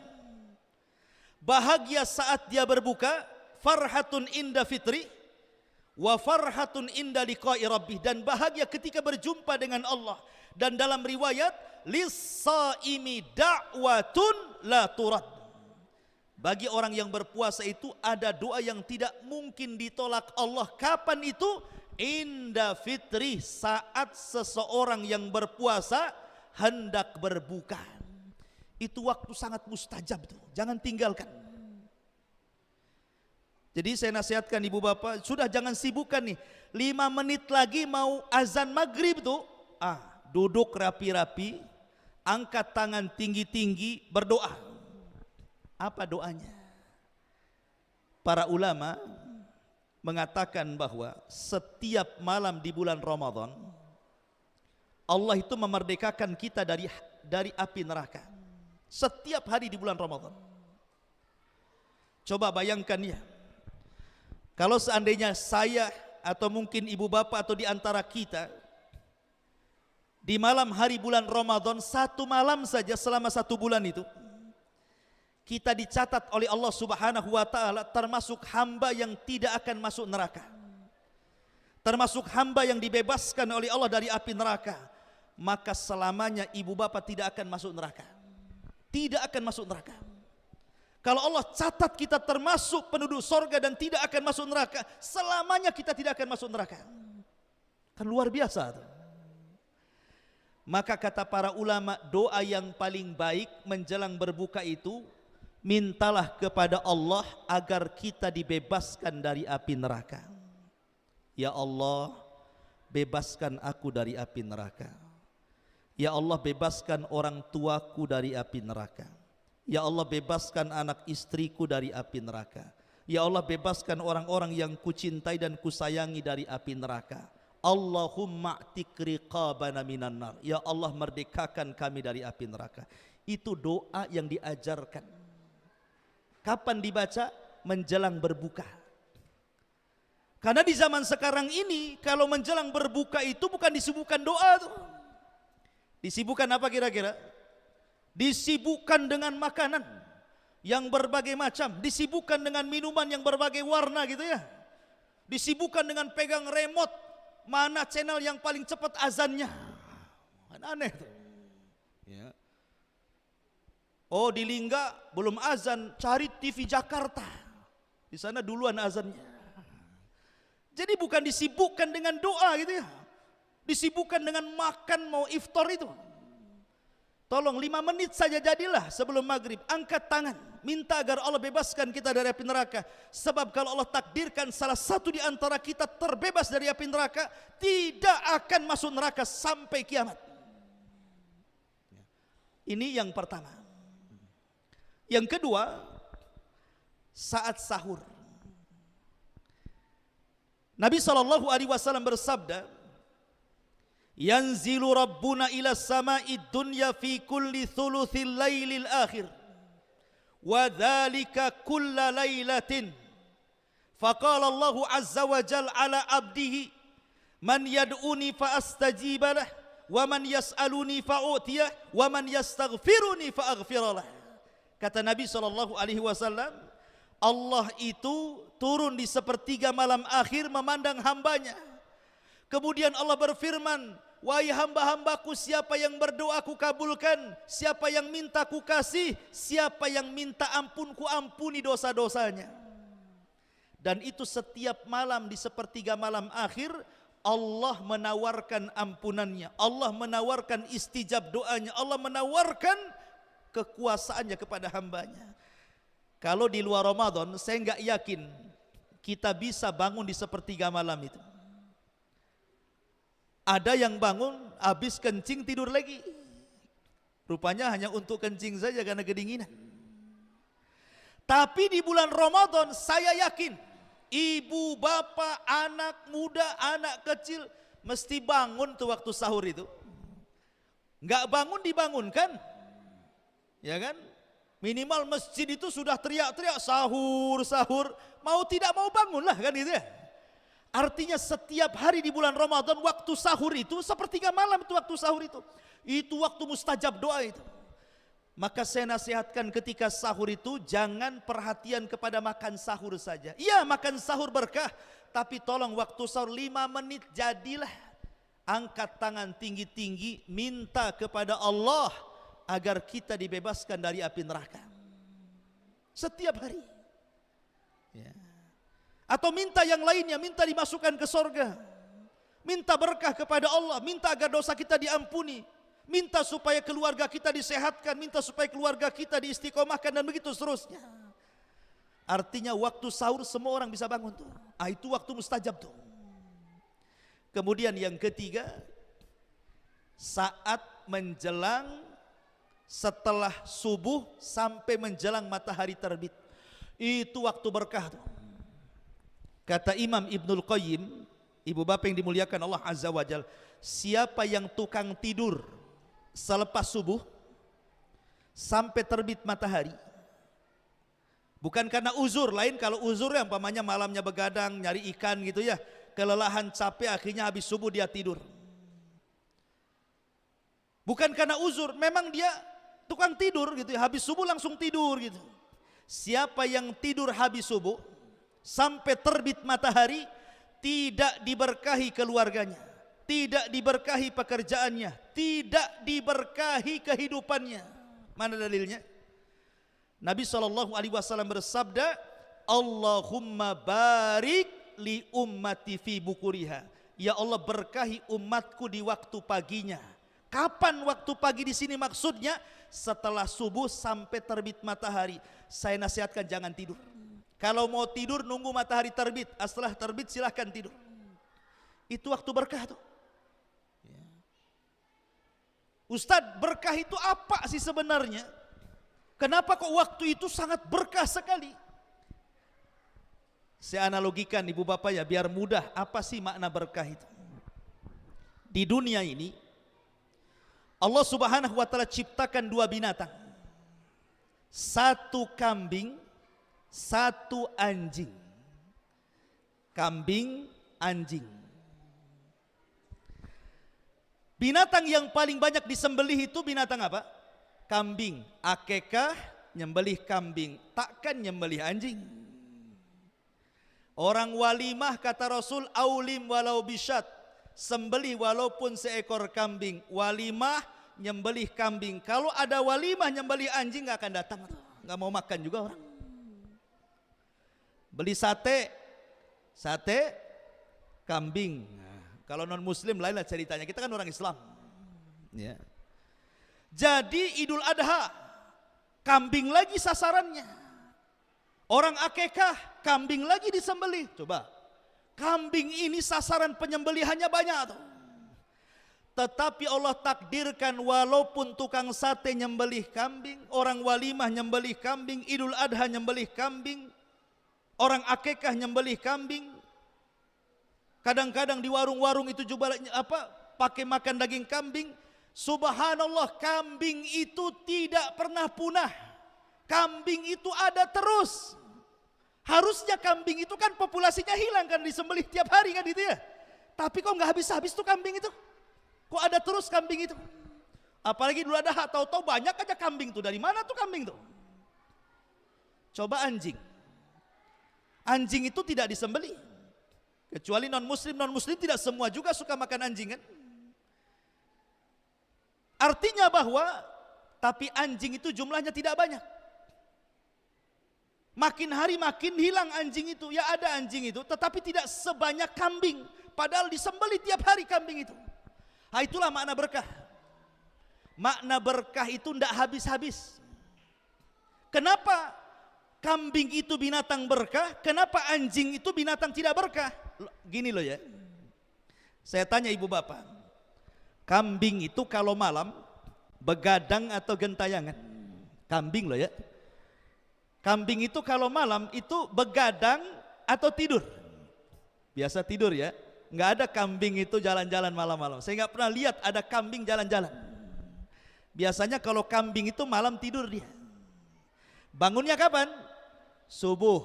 Bahagia saat dia berbuka, farhatun inda fitri, wa farhatun inda liqa'i rabbih, dan bahagia ketika berjumpa dengan Allah. Dan dalam riwayat, lis-shaimi da'watun la turad. Bagi orang yang berpuasa itu ada doa yang tidak mungkin ditolak Allah. Kapan itu? Inda fitri, saat seseorang yang berpuasa hendak berbuka. Itu waktu sangat mustajab tuh. Jangan tinggalkan. Jadi saya nasihatkan ibu bapak, sudah jangan sibukkan nih. 5 menit lagi mau azan maghrib tuh. Duduk rapi-rapi, angkat tangan tinggi-tinggi, berdoa. Apa doanya? Para ulama mengatakan bahwa setiap malam di bulan Ramadan Allah itu memerdekakan kita dari api neraka. Setiap hari di bulan Ramadan. Coba bayangkan ya, kalau seandainya saya atau mungkin ibu bapak atau di antara kita di malam hari bulan Ramadan, satu malam saja selama satu bulan itu kita dicatat oleh Allah Subhanahu wa taala termasuk hamba yang tidak akan masuk neraka, termasuk hamba yang dibebaskan oleh Allah dari api neraka, maka selamanya ibu bapak tidak akan masuk neraka. Tidak akan masuk neraka. Kalau Allah catat kita termasuk penduduk sorga dan tidak akan masuk neraka, selamanya kita tidak akan masuk neraka. Kan luar biasa tuh. Maka kata para ulama, doa yang paling baik menjelang berbuka itu, mintalah kepada Allah agar kita dibebaskan dari api neraka. Ya Allah, bebaskan aku dari api neraka. Ya Allah, bebaskan orang tuaku dari api neraka. Ya Allah, bebaskan anak istriku dari api neraka. Ya Allah, bebaskan orang-orang yang kucintai dan kusayangi dari api neraka. Allahumma a'tik riqabana minan nar. Ya Allah, merdekakan kami dari api neraka. Itu doa yang diajarkan. Kapan dibaca? Menjelang berbuka. Karena di zaman sekarang ini kalau menjelang berbuka itu bukan disibukkan doa tuh. Disibukkan apa kira-kira? Disibukkan dengan makanan yang berbagai macam, disibukkan dengan minuman yang berbagai warna gitu ya. Disibukkan dengan pegang remote, mana channel yang paling cepat azannya. Aneh tuh. Ya. Oh, di Lingga belum azan, cari TV Jakarta. Di sana duluan azannya. Jadi bukan disibukkan dengan doa gitu ya. Disibukkan dengan makan mau iftar itu. Tolong 5 menit saja jadilah sebelum maghrib, angkat tangan, minta agar Allah bebaskan kita dari api neraka. Sebab kalau Allah takdirkan salah satu di antara kita terbebas dari api neraka, tidak akan masuk neraka sampai kiamat. Ini yang pertama. Yang kedua, saat sahur. Nabi SAW bersabda, yanzilu rabbuna ila samai dunya fi kulli thuluthil lailil akhir wa dhalika kulla lailatin faqala Allah azza wa jalla ala abdihi man yad'uni fa astajiba lah wa man yas'aluni fa u'tiyah wa man yastaghfiruni fa aghfiralah. Kata Nabi SAW, Allah itu turun di sepertiga malam akhir memandang hambanya. Kemudian Allah berfirman, wahai hamba-hambaku, siapa yang berdoa ku kabulkan, siapa yang minta ku kasih, siapa yang minta ampun ku ampuni dosa-dosanya. Dan itu setiap malam di sepertiga malam akhir Allah menawarkan ampunannya, Allah menawarkan istijab doanya, Allah menawarkan kekuasaannya kepada hambanya. Kalau di luar Ramadan saya enggak yakin kita bisa bangun di sepertiga malam itu. Ada yang bangun habis kencing tidur lagi. Rupanya hanya untuk kencing saja karena kedinginan. Tapi di bulan Ramadan saya yakin ibu, bapak, anak muda, anak kecil mesti bangun tuh waktu sahur itu. Enggak bangun dibangunkan. Ya kan? Minimal masjid itu sudah teriak-teriak sahur, sahur. Mau tidak mau bangunlah kan gitu ya. Artinya setiap hari di bulan Ramadan waktu sahur itu sepertiga malam itu waktu sahur itu. Itu waktu mustajab doa itu. Maka saya nasihatkan ketika sahur itu jangan perhatian kepada makan sahur saja. Iya, makan sahur berkah, tapi tolong waktu sahur 5 menit jadilah angkat tangan tinggi-tinggi minta kepada Allah agar kita dibebaskan dari api neraka. Setiap hari. Ya. Atau minta yang lainnya, minta dimasukkan ke sorga, minta berkah kepada Allah, minta agar dosa kita diampuni, minta supaya keluarga kita disehatkan, minta supaya keluarga kita diistiqomahkan dan begitu seterusnya. Artinya waktu sahur semua orang bisa bangun tuh. Itu waktu mustajab tuh. Kemudian yang ketiga, saat menjelang setelah subuh sampai menjelang matahari terbit. Itu waktu berkah tuh. Kata Imam Ibnul Qayyim, ibu bapak yang dimuliakan Allah Azza wa Jal, siapa yang tukang tidur selepas subuh sampai terbit matahari, bukan karena uzur lain, kalau uzur yang umpamanya malamnya begadang nyari ikan gitu ya, kelelahan capek akhirnya habis subuh dia tidur. Bukan karena uzur, memang dia tukang tidur gitu ya, habis subuh langsung tidur gitu. Siapa yang tidur habis subuh sampai terbit matahari, tidak diberkahi keluarganya, tidak diberkahi pekerjaannya, tidak diberkahi kehidupannya. Mana dalilnya? Nabi SAW bersabda, Allahumma barik li ummati fi bukuriha. Ya Allah, berkahi umatku di waktu paginya. Kapan waktu pagi di sini maksudnya? Setelah subuh sampai terbit matahari. Saya nasihatkan jangan tidur. Kalau mau tidur nunggu matahari terbit, setelah terbit silahkan tidur. Itu waktu berkah tuh. Ustadz, berkah itu apa sih sebenarnya? Kenapa kok waktu itu sangat berkah sekali? Saya analogikan ibu bapak ya biar mudah, apa sih makna berkah itu? Di dunia ini Allah Subhanahu wa taala ciptakan dua binatang. Satu kambing, satu anjing. Kambing, anjing. Binatang yang paling banyak disembelih itu binatang apa? Kambing. Akekah nyembelih kambing, takkan nyembelih anjing. Orang walimah kata Rasul, aulim walau bisyat, sembelih walaupun seekor kambing. Walimah nyembelih kambing. Kalau ada walimah nyembelih anjing nggak akan datang, nggak mau makan juga orang. Beli sate kambing. Nah, kalau non muslim lain lah ceritanya, kita kan orang Islam ya. Jadi Idul Adha kambing lagi sasarannya. Orang akekah kambing lagi disembelih. Coba, kambing ini sasaran penyembelihannya banyak tuh. Tetapi Allah takdirkan walaupun tukang sate nyembelih kambing, orang walimah nyembelih kambing, Idul Adha nyembelih kambing, orang akekah nyembelih kambing. Kadang-kadang di warung-warung itu juga pakai makan daging kambing. Subhanallah, kambing itu tidak pernah punah. Kambing itu ada terus. Harusnya kambing itu kan populasinya hilang kan, disembelih tiap hari kan gitu ya. Tapi kok nggak habis-habis tuh kambing itu? Kok ada terus kambing itu? Apalagi dulu ada tahu-tahu banyak aja kambing tuh. Dari mana tuh kambing tuh? Coba anjing. Anjing itu tidak disembelih. Kecuali non muslim tidak semua juga suka makan anjing kan? Artinya bahwa tapi anjing itu jumlahnya tidak banyak. Makin hari makin hilang anjing itu. Ya ada anjing itu tetapi tidak sebanyak kambing. Padahal disembelih tiap hari kambing itu. Nah, itulah makna berkah. Makna berkah itu tidak habis-habis. Kenapa kambing itu binatang berkah? Kenapa anjing itu binatang tidak berkah? Gini loh ya. Saya tanya ibu bapak. Kambing itu kalau malam begadang atau gentayangan? Kambing loh ya. Kambing itu kalau malam itu begadang atau tidur? Biasa tidur ya. Nggak ada kambing itu jalan-jalan malam-malam. Saya nggak pernah lihat ada kambing jalan-jalan. Biasanya kalau kambing itu malam tidur dia. Bangunnya kapan? Subuh.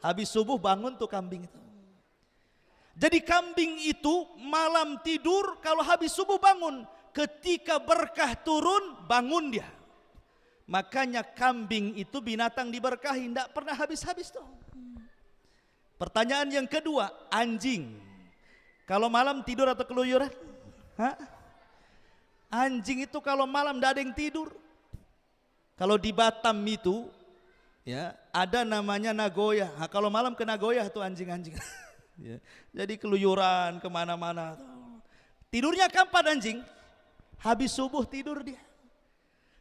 Habis subuh bangun tuh kambing itu. Jadi kambing itu malam tidur, kalau habis subuh bangun. Ketika berkah turun, bangun dia. Makanya kambing itu binatang diberkahi, tidak pernah habis-habis tuh. Pertanyaan yang kedua, anjing. Kalau malam tidur atau keluyuran? Hah? Anjing itu kalau malam tidak ada yang tidur. Kalau di Batam itu, ya ada namanya Nagoya. Nah, kalau malam ke Nagoya tuh anjing-anjing. Ya, jadi keluyuran kemana-mana. Tidurnya kapan anjing? Habis subuh tidur dia.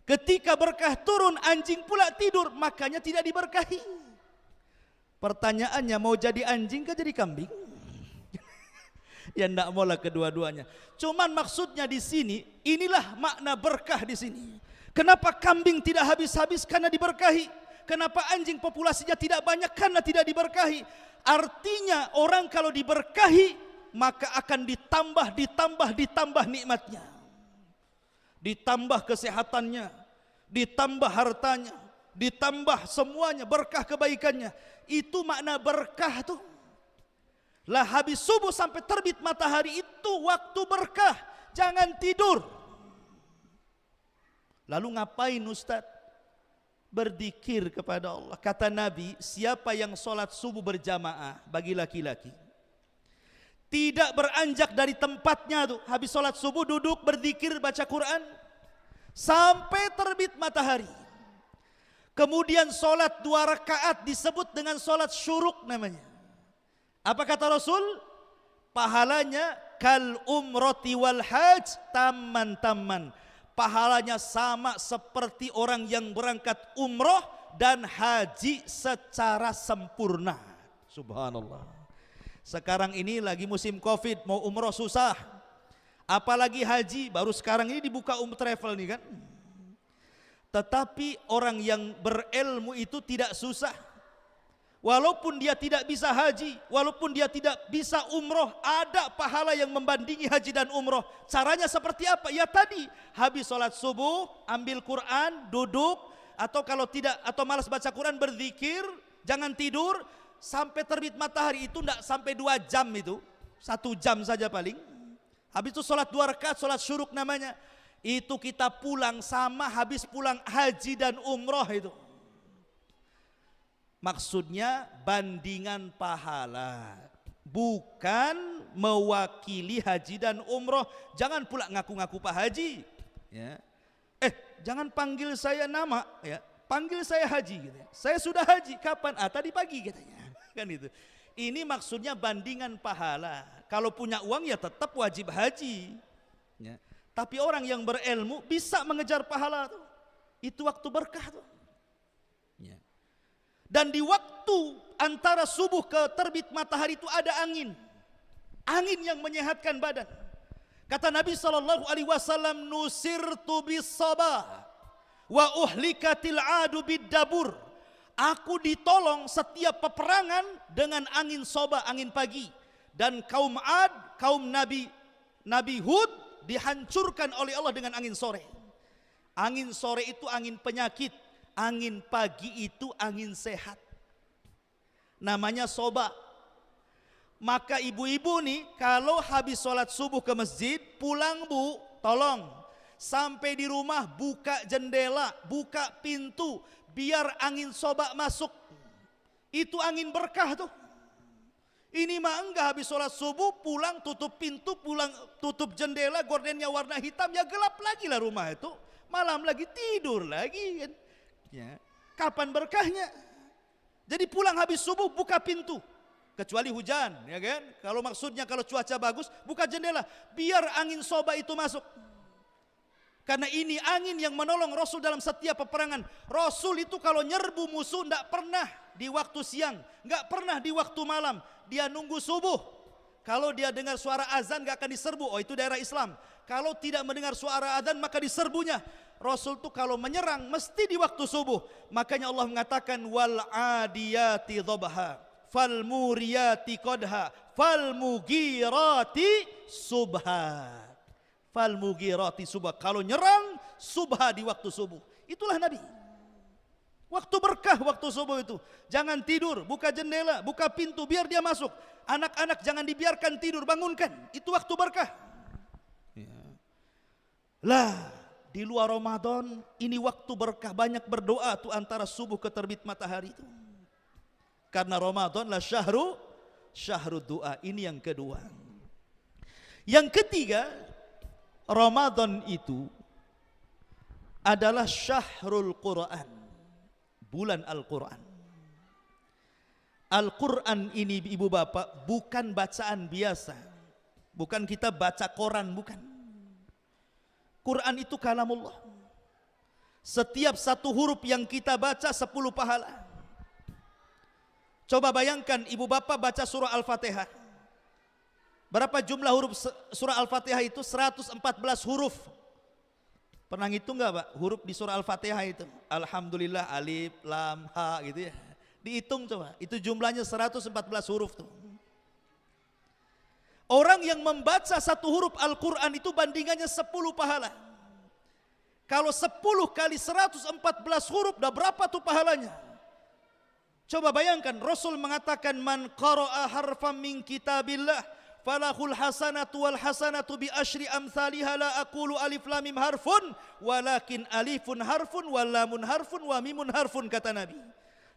Ketika berkah turun anjing pula tidur, makanya tidak diberkahi. Pertanyaannya, mau jadi anjing ke jadi kambing? Ya enggak maulah kedua-duanya. Cuman maksudnya di sini, inilah makna berkah di sini. Kenapa kambing tidak habis-habis? Karena diberkahi. Kenapa anjing populasinya tidak banyak? Karena tidak diberkahi. Artinya orang kalau diberkahi maka akan ditambah nikmatnya. Ditambah kesehatannya, ditambah hartanya, ditambah semuanya, berkah kebaikannya. Itu makna berkah tuh. Lah habis subuh sampai terbit matahari itu waktu berkah. Jangan tidur. Lalu ngapain Ustaz? Berzikir kepada Allah. Kata Nabi, siapa yang sholat subuh berjamaah bagi laki-laki, tidak beranjak dari tempatnya tuh, habis sholat subuh duduk berzikir baca Quran sampai terbit matahari. Kemudian sholat 2 rakaat disebut dengan sholat syuruk namanya. Apa kata Rasul? Pahalanya kal umrati wal haj tamman. Pahalanya sama seperti orang yang berangkat umroh dan haji secara sempurna. Subhanallah. Sekarang ini lagi musim Covid, mau umroh susah. Apalagi haji, baru sekarang ini dibuka travel nih kan. Tetapi orang yang berilmu itu tidak susah. Walaupun dia tidak bisa haji, walaupun dia tidak bisa umroh, ada pahala yang membandingi haji dan umroh. Caranya seperti apa? Ya tadi, habis sholat subuh, ambil Quran, duduk, atau kalau tidak, atau malas baca Quran, berzikir, jangan tidur, sampai terbit matahari itu tidak sampai 2 jam itu, 1 jam saja paling. Habis itu sholat 2 rakaat, sholat syuruk namanya. Itu kita pulang sama habis pulang haji dan umroh itu. Maksudnya bandingan pahala, bukan mewakili haji dan umroh. Jangan pula ngaku-ngaku Pak Haji, ya. Jangan panggil saya nama, ya. Panggil saya Haji, gitu. Saya sudah haji, kapan? Tadi pagi katanya, kan itu. Ini maksudnya bandingan pahala. Kalau punya uang ya tetap wajib haji, ya. Tapi orang yang berilmu bisa mengejar pahala tuh. Itu waktu berkah tuh. Ya. Dan di waktu antara subuh ke terbit matahari itu ada angin. Angin yang menyehatkan badan. Kata Nabi SAW, nusirtu bis sabah wa uhlikatil adu bid-dabur. Aku ditolong setiap peperangan dengan angin sabah, angin pagi. Dan kaum Ad, kaum Nabi Hud dihancurkan oleh Allah dengan angin sore. Angin sore itu angin penyakit. Angin pagi itu angin sehat. Namanya soba. Maka ibu-ibu nih kalau habis sholat subuh ke masjid, pulang bu, tolong sampai di rumah buka jendela, buka pintu, biar angin soba masuk. Itu angin berkah tuh. Ini mah enggak, habis sholat subuh pulang tutup pintu, pulang tutup jendela, gordennya warna hitam, ya gelap lagi lah rumah itu. Malam lagi tidur lagi kan. Ya. Kapan berkahnya? Jadi pulang habis subuh buka pintu, kecuali hujan, ya kan? Kalau maksudnya kalau cuaca bagus, buka jendela, biar angin soba itu masuk. Karena ini angin yang menolong Rasul dalam setiap peperangan. Rasul itu kalau nyerbu musuh tidak pernah di waktu siang, nggak pernah di waktu malam. Dia nunggu subuh. Kalau dia dengar suara azan nggak akan diserbu. Oh itu daerah Islam. Kalau tidak mendengar suara azan maka diserbunya. Rasul itu kalau menyerang mesti di waktu subuh. Makanya Allah mengatakan wal adiyati dhabha, fal muriyati qadha, fal mugirati subha. Fal mugirati subha. Kalau nyerang subha di waktu subuh. Itulah Nabi. Waktu berkah waktu subuh itu. Jangan tidur, buka jendela, buka pintu biar dia masuk. Anak-anak jangan dibiarkan tidur, bangunkan. Itu waktu berkah. Ya. Lah, di luar Ramadan ini waktu berkah, banyak berdoa tuh antara subuh ke terbit matahari itu. Karena Ramadan lah syahru doa. Ini yang kedua. Yang ketiga, Ramadan itu adalah syahrul Quran, bulan Al-Quran. Al-Quran ini ibu bapak bukan bacaan biasa, bukan kita baca koran, bukan. Quran itu kalamullah. Setiap satu huruf yang kita baca 10 pahala. Coba bayangkan ibu bapak baca surah Al-Fatihah. Berapa jumlah huruf surah Al-Fatihah itu? 114 huruf. Pernah ngitung nggak Pak huruf di surah Al-Fatihah itu? Alhamdulillah, alif, lam, ha gitu ya. Dihitung coba, itu jumlahnya 114 huruf tuh. Orang yang membaca satu huruf Al-Quran itu bandingannya 10 pahala. Kalau 10 kali 114 huruf, dah berapa tuh pahalanya? Coba bayangkan, Rasul mengatakan man qara'a harfan min kitabillah falahul hasanatu wal hasanatu bi asyri amsalihha la aqulu alif lam mim harfun walakin alifun harfun wal lamun harfun wa mimun harfun, kata Nabi.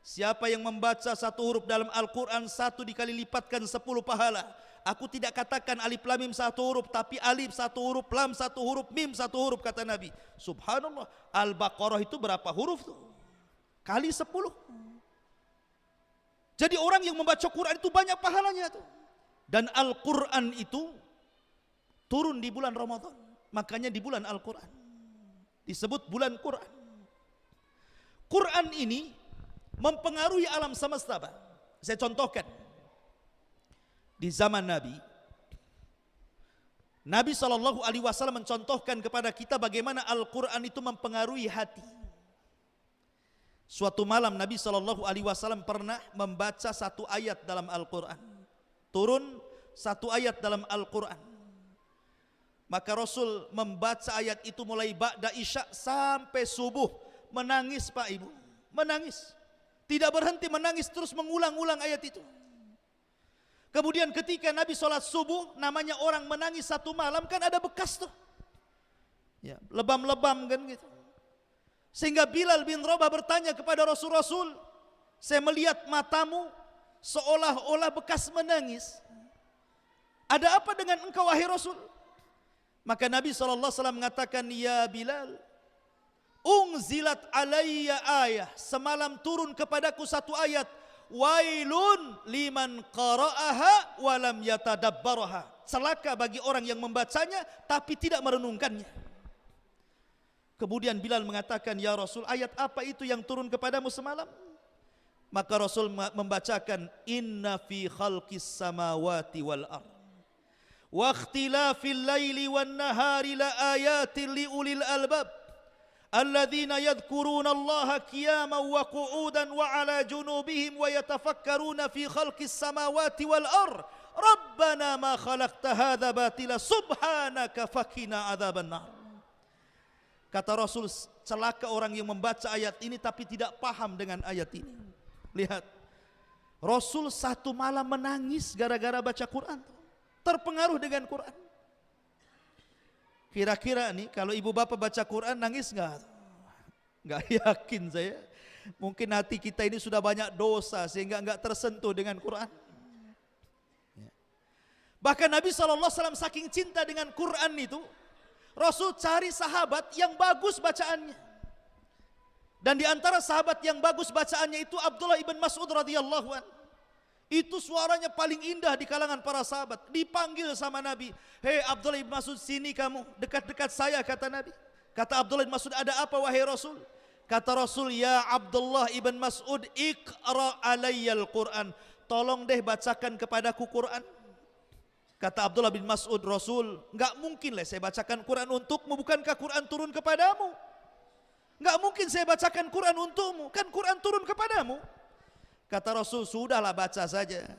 Siapa yang membaca satu huruf dalam Al-Quran, satu dikali lipatkan 10 pahala. Aku tidak katakan alif lam mim satu huruf, tapi alif satu huruf, lam satu huruf, mim satu huruf, kata Nabi. Subhanallah, Al-Baqarah itu berapa huruf tuh? Kali 10. Jadi orang yang membaca Quran itu banyak pahalanya tuh. Dan Al-Quran itu turun di bulan Ramadan. Makanya di bulan Al-Quran disebut bulan Quran. Quran ini mempengaruhi alam semesta, Pak. Saya contohkan. Di zaman Nabi SAW mencontohkan kepada kita bagaimana Al-Quran itu mempengaruhi hati. Suatu malam Nabi SAW pernah membaca satu ayat dalam Al-Quran. Turun satu ayat dalam Al-Quran. Maka Rasul membaca ayat itu mulai ba'da isya sampai subuh. Menangis Pak Ibu, menangis. Tidak berhenti menangis, terus mengulang-ulang ayat itu. Kemudian ketika Nabi sholat subuh, namanya orang menangis satu malam kan ada bekas tuh. Ya, lebam-lebam kan gitu. Sehingga Bilal bin Rabah bertanya kepada Rasul, saya melihat matamu seolah-olah bekas menangis. Ada apa dengan engkau wahai Rasul? Maka Nabi SAW mengatakan, ya Bilal, unzilat alayya ayah, semalam turun kepadaku satu ayat, wailun liman qara'aha walam yatadabbaraha, celaka bagi orang yang membacanya tapi tidak merenungkannya. Kemudian Bilal mengatakan, ya Rasul, ayat apa itu yang turun kepadamu semalam? Maka Rasul membacakan, inna fi khalqis samawati wal ard wa ikhtilafil laili wan nahari la ayatin li ulil albab alladzina yadhkuruna Allaha qiyaman wa qu'udan wa ala junubihim wa yatafakkaruna fi khalqis samawati wal ard rabbana ma khalaqta hadza batila subhanaka faqina adzabannar. Kata Rasul, celaka orang yang membaca ayat ini tapi tidak paham dengan ayat ini. Lihat, Rasul satu malam menangis gara-gara baca Quran, terpengaruh dengan Quran. Kira-kira nih kalau ibu bapak baca Quran nangis nggak? Nggak yakin saya. Mungkin hati kita ini sudah banyak dosa sehingga nggak tersentuh dengan Quran. Bahkan Nabi SAW saking cinta dengan Quran itu, Rasul cari sahabat yang bagus bacaannya. Dan di antara sahabat yang bagus bacaannya itu Abdullah ibn Mas'ud radhiyallahu an. Itu suaranya paling indah di kalangan para sahabat. Dipanggil sama Nabi, hei Abdullah ibn Mas'ud, sini kamu, dekat-dekat saya, kata Nabi. Kata Abdullah ibn Mas'ud, ada apa wahai Rasul? Kata Rasul, ya Abdullah ibn Mas'ud, iqra alayyal Quran, tolong deh bacakan kepadaku Quran. Kata Abdullah bin Mas'ud, Rasul, enggak mungkin lah saya bacakan Quran untukmu, bukankah Quran turun kepadamu? Enggak mungkin saya bacakan Quran untukmu, kan Quran turun kepadamu. Kata Rasul, sudahlah baca saja.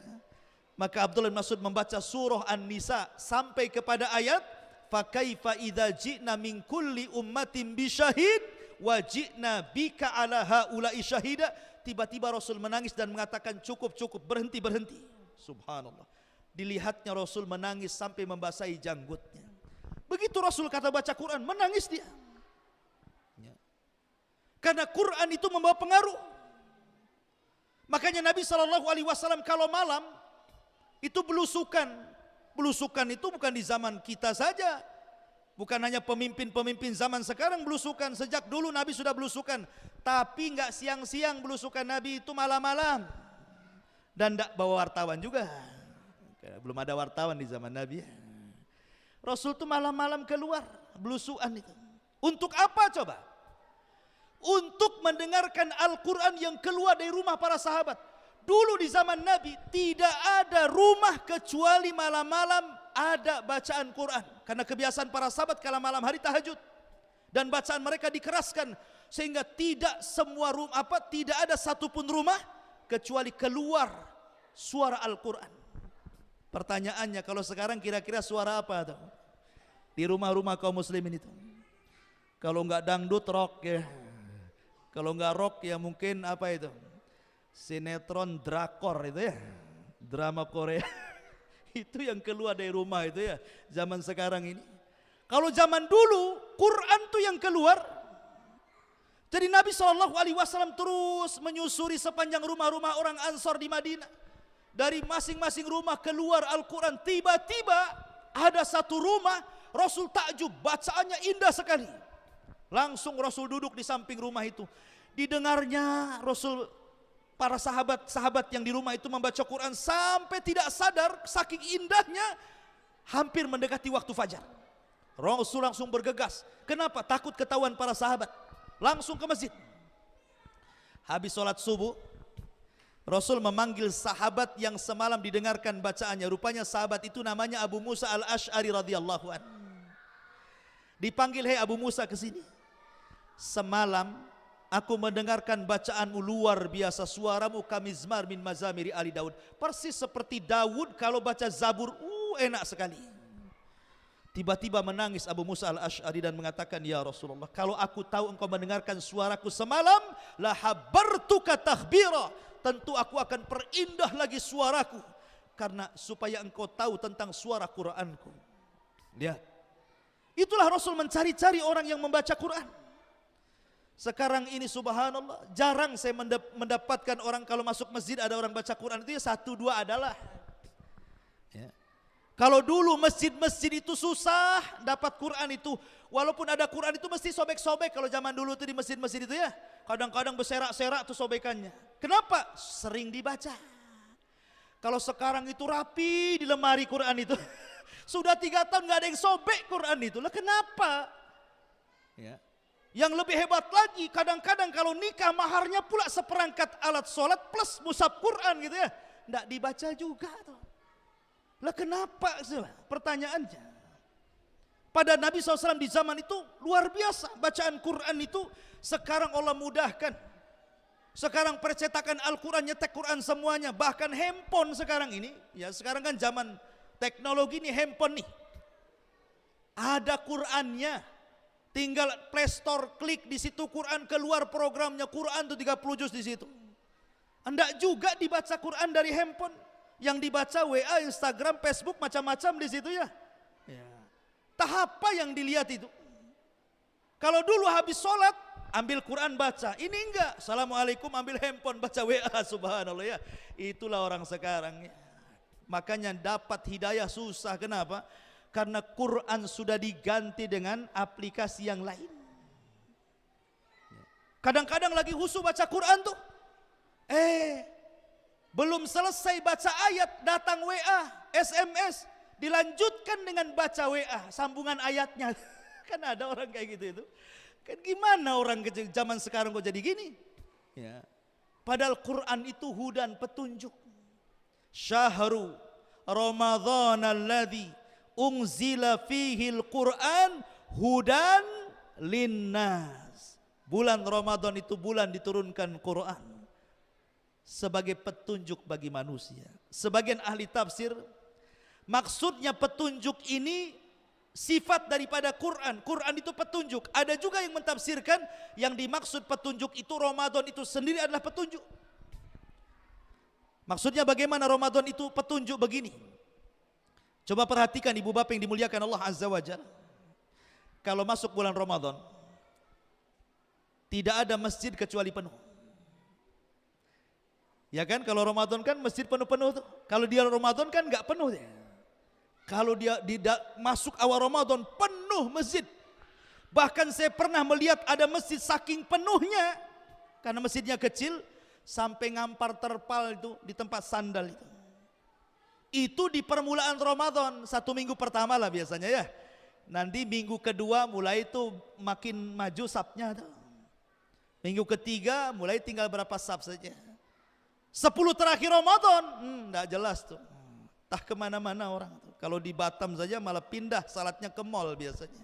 Maka Abdullah bin Mas'ud membaca surah An-Nisa sampai kepada ayat fakaifa idza ji'na min kulli ummatin bisyahid wa ji'na bika ala haula'i syahida. Tiba-tiba Rasul menangis dan mengatakan, cukup, berhenti. Subhanallah. Dilihatnya Rasul menangis sampai membasahi janggutnya. Begitu Rasul kata baca Quran, menangis dia. Karena Quran itu membawa pengaruh. Makanya Nabi SAW kalau malam itu belusukan. Belusukan itu bukan di zaman kita saja. Bukan hanya pemimpin-pemimpin zaman sekarang belusukan. Sejak dulu Nabi sudah belusukan. Tapi enggak siang-siang belusukan Nabi itu malam-malam. Dan enggak bawa wartawan juga. Belum ada wartawan di zaman Nabi. Rasul itu malam-malam keluar belusuan itu. Untuk apa coba? Untuk mendengarkan Al-Quran yang keluar dari rumah para sahabat. Dulu di zaman Nabi tidak ada rumah kecuali malam-malam ada bacaan Quran. Karena kebiasaan para sahabat kala malam hari tahajud. Dan bacaan mereka dikeraskan sehingga tidak semua rumah tidak ada satupun rumah kecuali keluar suara Al-Quran. Pertanyaannya, kalau sekarang kira-kira suara apa tuh di rumah-rumah kaum muslimin itu? Kalau enggak dangdut, rock ya. Kalau enggak rock ya mungkin apa itu? Sinetron drakor itu ya. Drama Korea. Itu yang keluar dari rumah itu ya. Zaman sekarang ini. Kalau zaman dulu Quran tuh yang keluar. Jadi Nabi SAW terus menyusuri sepanjang rumah-rumah orang Ansor di Madinah. Dari masing-masing rumah keluar Al-Quran. Tiba-tiba ada satu rumah Rasul takjub, bacaannya indah sekali. Langsung Rasul duduk di samping rumah itu. Didengarnya Rasul, para sahabat-sahabat yang di rumah itu membaca Quran sampai tidak sadar saking indahnya, hampir mendekati waktu fajar. Rasul langsung bergegas. Kenapa? Takut ketahuan para sahabat. Langsung ke masjid. Habis sholat subuh, Rasul memanggil sahabat yang semalam didengarkan bacaannya. Rupanya sahabat itu namanya Abu Musa al-Ash'ari radhiyallahu anhu. Dipanggil, "Hei Abu Musa, ke sini. Semalam aku mendengarkan bacaanmu luar biasa, suaramu kamizmar min mazamiri Ali Daud. Persis seperti Daud kalau baca Zabur, enak sekali." Tiba-tiba menangis Abu Musa al-Ash'ari dan mengatakan, "Ya Rasulullah, kalau aku tahu engkau mendengarkan suaraku semalam, la habartuka takhbira. Tentu aku akan perindah lagi suaraku, karena supaya engkau tahu tentang suara Qur'anku." Lihat, itulah Rasul mencari-cari orang yang membaca Quran. Sekarang ini subhanallah, jarang saya mendapatkan orang kalau masuk masjid ada orang baca Quran itu ya satu dua adalah. Ya. Kalau dulu masjid-masjid itu susah dapat Quran itu, walaupun ada Quran itu mesti sobek-sobek kalau zaman dulu itu di masjid-masjid itu ya. Kadang-kadang berserak-serak tuh sobekannya. Kenapa? Sering dibaca. Kalau sekarang itu rapi di lemari Quran itu. Sudah 3 tahun nggak ada yang sobek Quran itu. Lah kenapa? Ya. Yang lebih hebat lagi, kadang-kadang kalau nikah maharnya pula seperangkat alat sholat plus mushaf Quran gitu ya. Nggak dibaca juga tuh. Lah kenapa? Pertanyaannya. Pada Nabi SAW di zaman itu luar biasa. Bacaan Quran itu sekarang Allah mudahkan. Sekarang percetakan Al-Quran, nyetek Quran semuanya. Bahkan handphone sekarang ini. Ya sekarang kan zaman teknologi nih, handphone nih. Ada Qurannya. Tinggal Play Store, klik di situ Quran, keluar programnya Quran tuh 30 juz di situ. Enggak juga dibaca Quran dari handphone. Yang dibaca WA, Instagram, Facebook, macam-macam di situ ya. Tahap apa yang dilihat itu? Kalau dulu habis sholat, ambil Quran baca. Ini enggak. Assalamualaikum, ambil handphone baca WA, subhanallah ya. Itulah orang sekarang ya. Makanya dapat hidayah susah. Kenapa? Karena Quran sudah diganti dengan aplikasi yang lain. Kadang-kadang lagi husu baca Quran tuh. Belum selesai baca ayat, datang WA, SMS. Dilanjutkan dengan baca WA, sambungan ayatnya. Kan ada orang kayak gitu itu. Kan gimana orang zaman sekarang kok jadi gini? Ya. Padahal Quran itu hudan, petunjuk. Syahru Ramadhan alladzi unzila fihil Quran hudan linnas. Bulan Ramadan itu bulan diturunkan Quran sebagai petunjuk bagi manusia. Sebagian ahli tafsir maksudnya petunjuk ini sifat daripada Quran. Quran itu petunjuk. Ada juga yang mentafsirkan yang dimaksud petunjuk itu Ramadan itu sendiri adalah petunjuk. Maksudnya bagaimana Ramadan itu petunjuk begini? Coba perhatikan ibu bapak yang dimuliakan Allah Azza wa Jalla. Kalau masuk bulan Ramadan, tidak ada masjid kecuali penuh. Ya kan, kalau Ramadan kan masjid penuh-penuh tuh. Kalau dia Ramadan kan nggak penuh ya. Kalau dia masuk awal Ramadan penuh masjid. Bahkan saya pernah melihat ada masjid saking penuhnya, karena masjidnya kecil, sampai ngampar terpal itu di tempat sandal itu. Itu di permulaan Ramadan, 1 minggu pertama lah biasanya ya. Nanti minggu kedua mulai itu makin maju sapnya tuh. Minggu ketiga mulai tinggal berapa sap saja. 10 terakhir Ramadan, enggak jelas tuh. Entah kemana-mana orang tuh. Kalau di Batam saja malah pindah salatnya ke mall biasanya.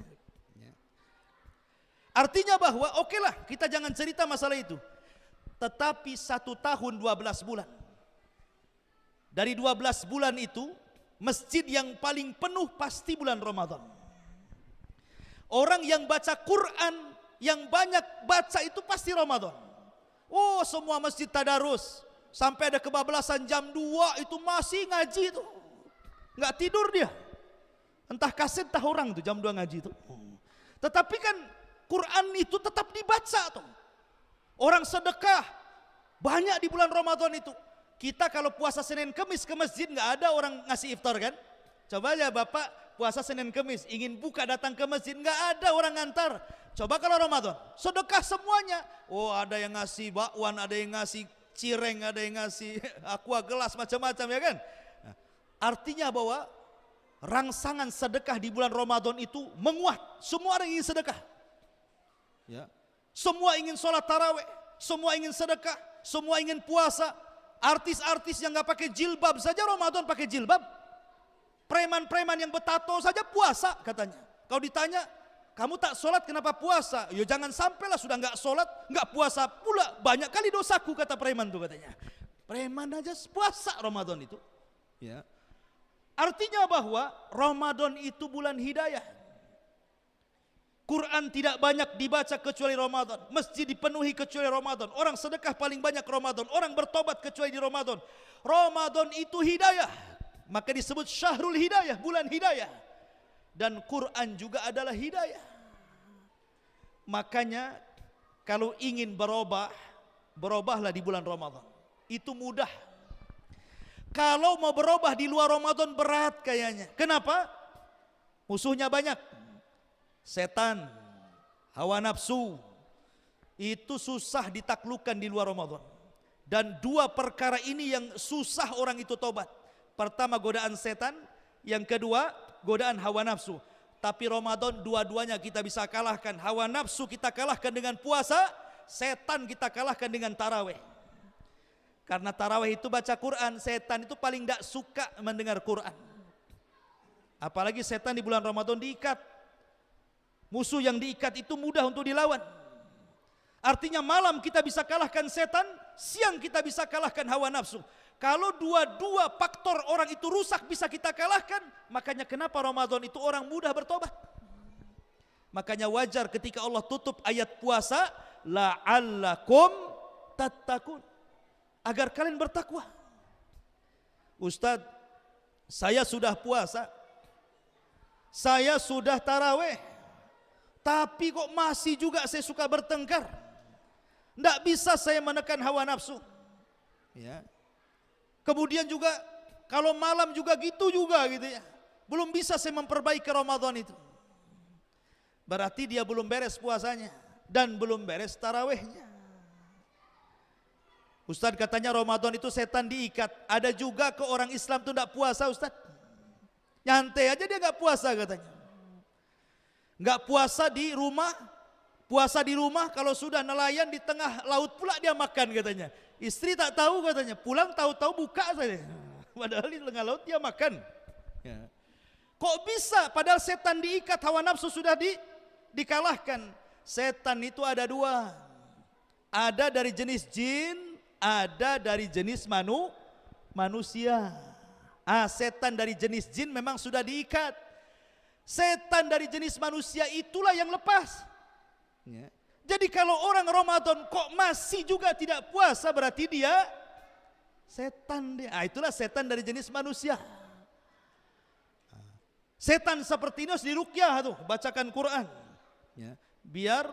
Artinya bahwa okelah kita jangan cerita masalah itu. Tetapi 1 tahun 12 bulan. Dari 12 bulan itu, masjid yang paling penuh pasti bulan Ramadan. Orang yang baca Quran, yang banyak baca itu pasti Ramadan. Oh, semua masjid tadarus. Sampai ada kebablasan jam 2 itu masih ngaji itu. Nggak tidur dia. Entah kaset entah orang tuh jam 2 ngaji itu. Tetapi kan Quran itu tetap dibaca tuh. Orang sedekah banyak di bulan Ramadan itu. Kita kalau puasa Senin Kemis ke masjid nggak ada orang ngasih iftar kan? Coba aja Bapak puasa Senin Kemis ingin buka datang ke masjid nggak ada orang ngantar. Coba kalau Ramadan sedekah semuanya. Oh, ada yang ngasih bakwan, ada yang ngasih cireng, ada yang ngasih aqua gelas macam-macam ya kan? Nah, artinya bahwa rangsangan sedekah di bulan Ramadan itu menguat. Semua orang ingin sedekah. Ya. Semua ingin sholat tarawih, semua ingin sedekah, semua ingin puasa. Artis-artis yang nggak pakai jilbab saja Ramadan pakai jilbab. Preman-preman yang bertato saja puasa katanya. Kalau ditanya, kamu tak sholat kenapa puasa? Ya jangan sampailah sudah nggak sholat, nggak puasa pula. Banyak kali dosaku kata preman tuh katanya. Preman aja puasa Ramadan itu. Ya. Artinya bahwa Ramadan itu bulan hidayah. Quran tidak banyak dibaca kecuali Ramadan. Masjid dipenuhi kecuali Ramadan. Orang sedekah paling banyak Ramadan. Orang bertobat kecuali di Ramadan. Ramadan itu hidayah. Maka disebut syahrul hidayah, bulan hidayah. Dan Quran juga adalah hidayah. Makanya kalau ingin berubah, berubahlah di bulan Ramadan. Itu mudah. Kalau mau berubah di luar Ramadan berat kayaknya. Kenapa? Musuhnya banyak. Setan, hawa nafsu, itu susah ditaklukkan di luar Ramadan. Dan 2 perkara ini yang susah orang itu tobat. Pertama godaan setan, yang kedua godaan hawa nafsu. Tapi Ramadan dua-duanya kita bisa kalahkan. Hawa nafsu kita kalahkan dengan puasa, setan kita kalahkan dengan tarawih. Karena tarawih itu baca Quran, setan itu paling tidak suka mendengar Quran. Apalagi setan di bulan Ramadan diikat. Musuh yang diikat itu mudah untuk dilawan. Artinya malam kita bisa kalahkan setan, siang kita bisa kalahkan hawa nafsu. Kalau dua-dua faktor orang itu rusak bisa kita kalahkan, makanya kenapa Ramadan itu orang mudah bertobat. Makanya wajar ketika Allah tutup ayat puasa, la'allakum tattaqun, agar kalian bertakwa. Ustadz, saya sudah puasa, saya sudah taraweh, tapi kok masih juga saya suka bertengkar. Tidak bisa saya menekan hawa nafsu. Ya. Kemudian juga kalau malam juga gitu ya. Belum bisa saya memperbaiki Ramadan itu. Berarti dia belum beres puasanya dan belum beres tarawehnya. Ustadz katanya Ramadan itu setan diikat. Ada juga ke orang Islam itu tidak puasa Ustadz. Nyantai aja dia nggak puasa katanya. Nggak puasa di rumah, puasa di rumah kalau sudah nelayan di tengah laut pula dia makan katanya. Istri tak tahu katanya, pulang tahu-tahu buka saja. Padahal di tengah laut dia makan. Ya. Kok bisa? Padahal setan diikat, hawa nafsu sudah dikalahkan. Setan itu ada 2. Ada dari jenis jin, ada dari jenis manusia. Setan dari jenis jin memang sudah diikat. Setan dari jenis manusia itulah yang lepas. Ya. Jadi kalau orang Ramadan kok masih juga tidak puasa, berarti dia setan dia. Itulah setan dari jenis manusia. Setan seperti ini harus diruqyah tuh, bacakan Quran. Ya. Biar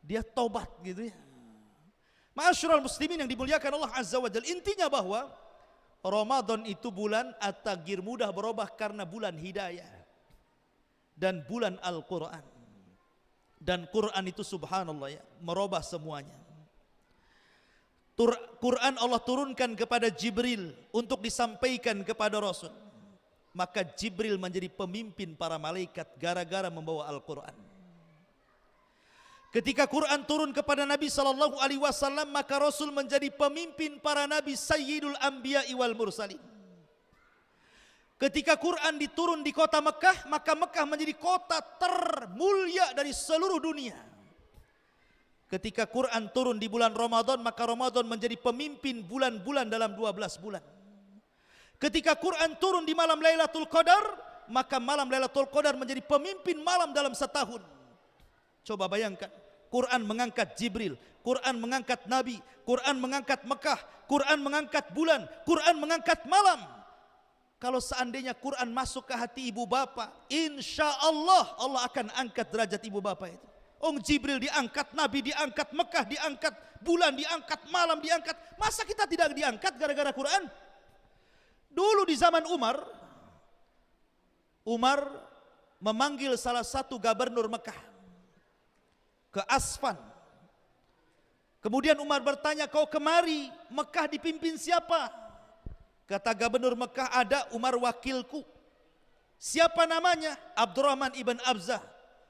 dia tobat gitu ya. Ma'asyiral muslimin yang dimuliakan Allah Azza wa Jalla. Intinya bahwa Ramadan itu bulan at-taghyir, mudah berubah karena bulan hidayah. Dan bulan Al-Quran. Dan Quran itu subhanallah ya, merubah semuanya. Quran Allah turunkan kepada Jibril untuk disampaikan kepada Rasul. Maka Jibril menjadi pemimpin para malaikat gara-gara membawa Al-Quran. Ketika Quran turun kepada Nabi SAW, maka Rasul menjadi pemimpin para Nabi, Sayyidul Anbiya wal Mursalin. Ketika Quran diturun di kota Mekah, maka Mekah menjadi kota termulia dari seluruh dunia. Ketika Quran turun di bulan Ramadan, maka Ramadan menjadi pemimpin bulan-bulan dalam 12 bulan. Ketika Quran turun di malam Lailatul Qadar, maka malam Lailatul Qadar menjadi pemimpin malam dalam setahun. Coba bayangkan, Quran mengangkat Jibril, Quran mengangkat Nabi, Quran mengangkat Mekah, Quran mengangkat bulan, Quran mengangkat malam. Kalau seandainya Quran masuk ke hati ibu bapa, insya Allah Allah akan angkat derajat ibu bapa itu. Jibril diangkat, Nabi diangkat, Mekah diangkat, bulan diangkat, malam diangkat. Masa kita tidak diangkat gara-gara Quran? Dulu di zaman Umar memanggil salah satu gubernur Mekah ke Asfan. Kemudian Umar bertanya, kau kemari, Mekah dipimpin siapa? Kata gubernur Mekah, ada Umar wakilku. Siapa namanya? Abdurrahman ibn Abzah.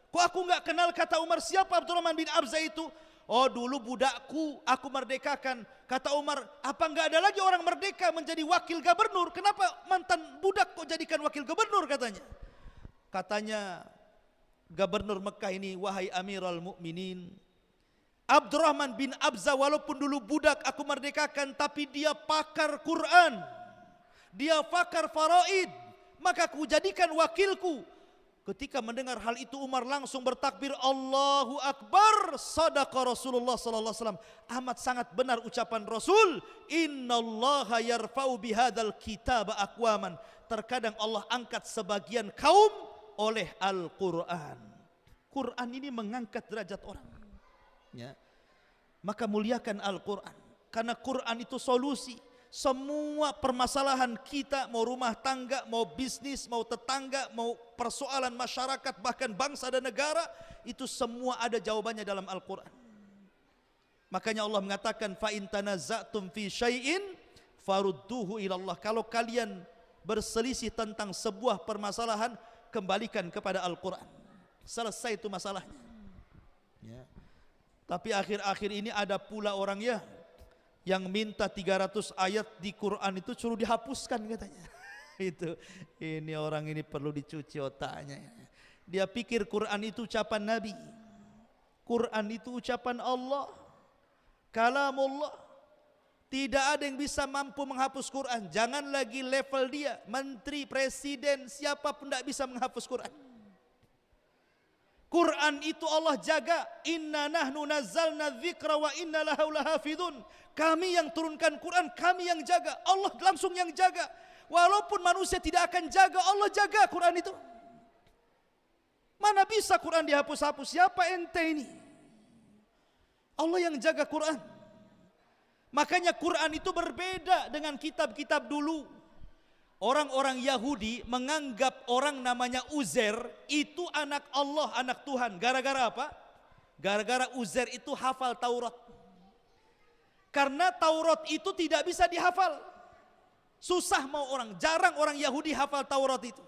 Kok aku enggak kenal? Kata Umar. Siapa Abdurrahman bin Abzah itu? Oh, dulu budakku, aku merdekakan. Kata Umar, apa enggak ada lagi orang merdeka menjadi wakil gubernur? Kenapa mantan budak kok jadikan wakil gubernur katanya? Katanya gubernur Mekah ini, wahai Amirul Mukminin, Abdurrahman bin Abzah walaupun dulu budak aku merdekakan, tapi dia pakar Quran, dia pakar faraid, maka aku jadikan wakilku. Ketika mendengar hal itu, Umar langsung bertakbir, Allahu Akbar, sadaqa Rasulullah sallallahu alaihi wasallam. Amat sangat benar ucapan Rasul, innallaha yarfa'u bihadzal kitaba aqwaman. Terkadang Allah angkat sebagian kaum oleh Al-Qur'an. Quran ini mengangkat derajat orang. Ya. Maka muliakan Al-Quran, karena Quran itu solusi semua permasalahan kita, mau rumah tangga, mau bisnis, mau tetangga, mau persoalan masyarakat, bahkan bangsa dan negara, itu semua ada jawabannya dalam Al-Quran. Makanya Allah mengatakan, fa in tanaza'tum fi syai'in farudduhu ilallah. Kalau kalian berselisih tentang sebuah permasalahan, kembalikan kepada Al-Quran. Selesai itu masalahnya. Ya. Tapi akhir-akhir ini ada pula orang yang minta 300 ayat di Quran itu suruh dihapuskan katanya. Ini orang ini perlu dicuci otaknya. Dia pikir Quran itu ucapan Nabi. Quran itu ucapan Allah, kalamullah. Tidak ada yang bisa mampu menghapus Quran. Jangan lagi level dia, menteri, presiden, siapa pun tidak bisa menghapus Quran. Quran itu Allah jaga. Inna nahnu nazzalna dzikra wa inna lahu lahafidun. Kami yang turunkan Quran, kami yang jaga. Allah langsung yang jaga. Walaupun manusia tidak akan jaga, Allah jaga Quran itu. Mana bisa Quran dihapus-hapus? Siapa ente ini? Allah yang jaga Quran. Makanya Quran itu berbeda dengan kitab-kitab dulu. Orang-orang Yahudi menganggap orang namanya Uzair itu anak Allah, anak Tuhan. Gara-gara apa? Gara-gara Uzair itu hafal Taurat. Karena Taurat itu tidak bisa dihafal. Susah mau orang, jarang orang Yahudi hafal Taurat itu.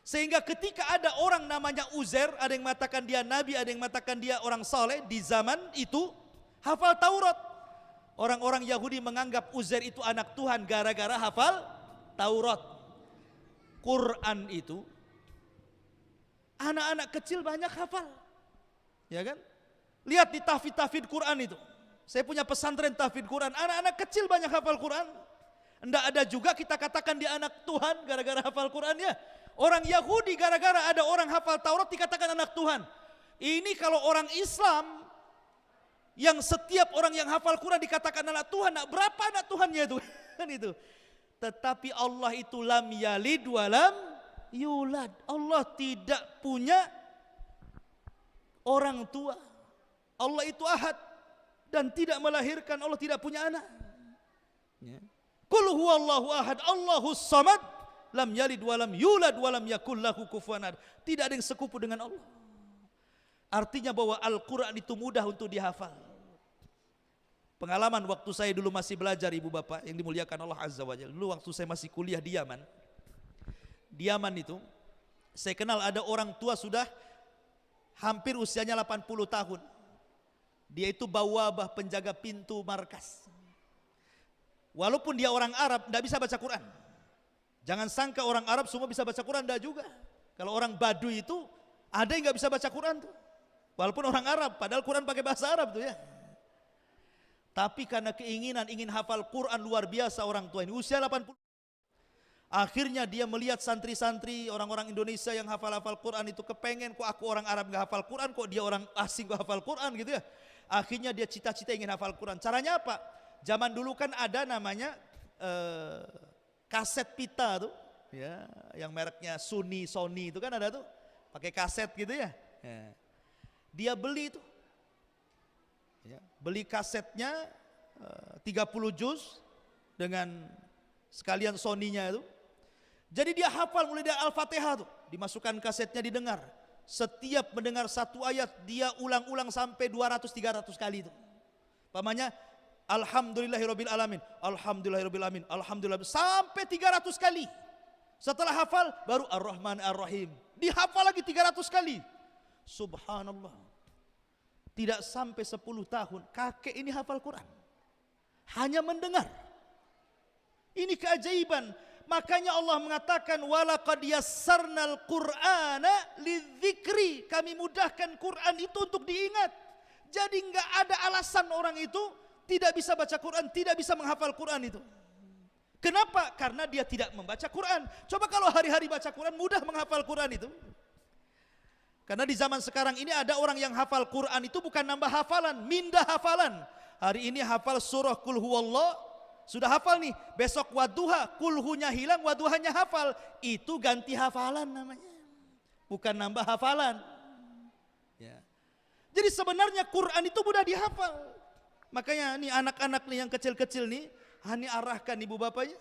Sehingga ketika ada orang namanya Uzair, ada yang mengatakan dia nabi, ada yang mengatakan dia orang saleh di zaman itu, hafal Taurat. Orang-orang Yahudi menganggap Uzair itu anak Tuhan gara-gara hafal Taurat. Quran itu anak-anak kecil banyak hafal. Ya kan? Lihat di tahfidz Quran itu. Saya punya pesantren tahfidz Quran, anak-anak kecil banyak hafal Quran. Enggak ada juga kita katakan dia anak Tuhan gara-gara hafal Quran ya. Orang Yahudi gara-gara ada orang hafal Taurat dikatakan anak Tuhan. Ini kalau orang Islam yang setiap orang yang hafal Quran dikatakan anak Tuhan, nah berapa anak Tuhannya itu? Kan itu. Tetapi Allah itu lam yalid wa lam yulad. Allah tidak punya orang tua. Allah itu ahad dan tidak melahirkan. Allah tidak punya anak. Ya. Qul huwallahu ahad, Allahus samad, lam yalid wa lam yulad wa lam yakul lahu kufuwan ahad. Tidak ada yang sekupu dengan Allah. Artinya bahwa Al-Quran itu mudah untuk dihafal. Pengalaman waktu saya dulu masih belajar ibu bapak yang dimuliakan Allah Azza wa Jalla. Dulu waktu saya masih kuliah di Yaman. Di Yaman itu saya kenal ada orang tua sudah hampir usianya 80 tahun. Dia itu bawabah, penjaga pintu markas. Walaupun dia orang Arab, tidak bisa baca Quran. Jangan sangka orang Arab semua bisa baca Quran, tidak juga. Kalau orang Baduy itu ada yang nggak bisa baca Quran tuh. Walaupun orang Arab, padahal Quran pakai bahasa Arab tuh ya. Tapi karena keinginan ingin hafal Quran luar biasa orang tua ini, usia 80. Akhirnya dia melihat santri-santri orang-orang Indonesia yang hafal-hafal Quran itu, kepengen, kok aku orang Arab gak hafal Quran, kok dia orang asing gak hafal Quran gitu ya. Akhirnya dia cita-cita ingin hafal Quran. Caranya apa? Zaman dulu kan ada namanya kaset pita tuh, ya, yang mereknya Sony itu kan ada tuh, pakai kaset gitu ya. Dia beli itu, ya, beli kasetnya 30 juz dengan sekalian Sony-nya itu. Jadi dia hafal mulai dari Al-Fatihah tuh, dimasukkan kasetnya didengar. Setiap mendengar satu ayat dia ulang-ulang sampai 200-300 kali itu. Pamannya Alhamdulillahirabbil alamin, Alhamdulillahirabbil alamin, Alhamdulillah sampai 300 kali. Setelah hafal baru Ar-Rahman Ar-Rahim. Dihafal lagi 300 kali. Subhanallah. Tidak sampai 10 tahun kakek ini hafal Quran. Hanya mendengar. Ini keajaiban. Makanya Allah mengatakan walaqad yassarnal Qur'ana lidzikri. Kami mudahkan Quran itu untuk diingat. Jadi enggak ada alasan orang itu tidak bisa baca Quran, tidak bisa menghafal Quran itu. Kenapa? Karena dia tidak membaca Quran. Coba kalau hari-hari baca Quran, mudah menghafal Quran itu. Karena di zaman sekarang ini ada orang yang hafal Quran itu bukan nambah hafalan, mindah hafalan. Hari ini hafal surah Qul Huwallah, sudah hafal nih. Besok wadduha, kulhunya hilang, wadduhanya hafal. Itu ganti hafalan namanya, bukan nambah hafalan. Ya. Jadi sebenarnya Quran itu mudah dihafal. Makanya nih anak-anak nih yang kecil-kecil nih, hani arahkan ibu bapaknya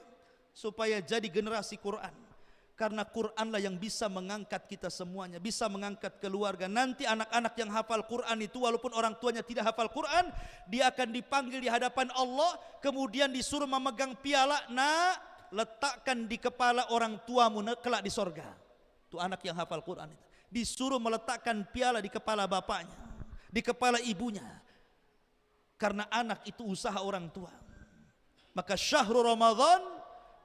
supaya jadi generasi Quran. Karena Quranlah yang bisa mengangkat kita semuanya, bisa mengangkat keluarga. Nanti anak-anak yang hafal Quran itu walaupun orang tuanya tidak hafal Quran, dia akan dipanggil di hadapan Allah, kemudian disuruh memegang piala, nak, letakkan di kepala orang tuamu kelak di sorga. Itu anak yang hafal Quran itu. Disuruh meletakkan piala di kepala bapaknya, di kepala ibunya. Karena anak itu usaha orang tua. Maka syahrul Ramadan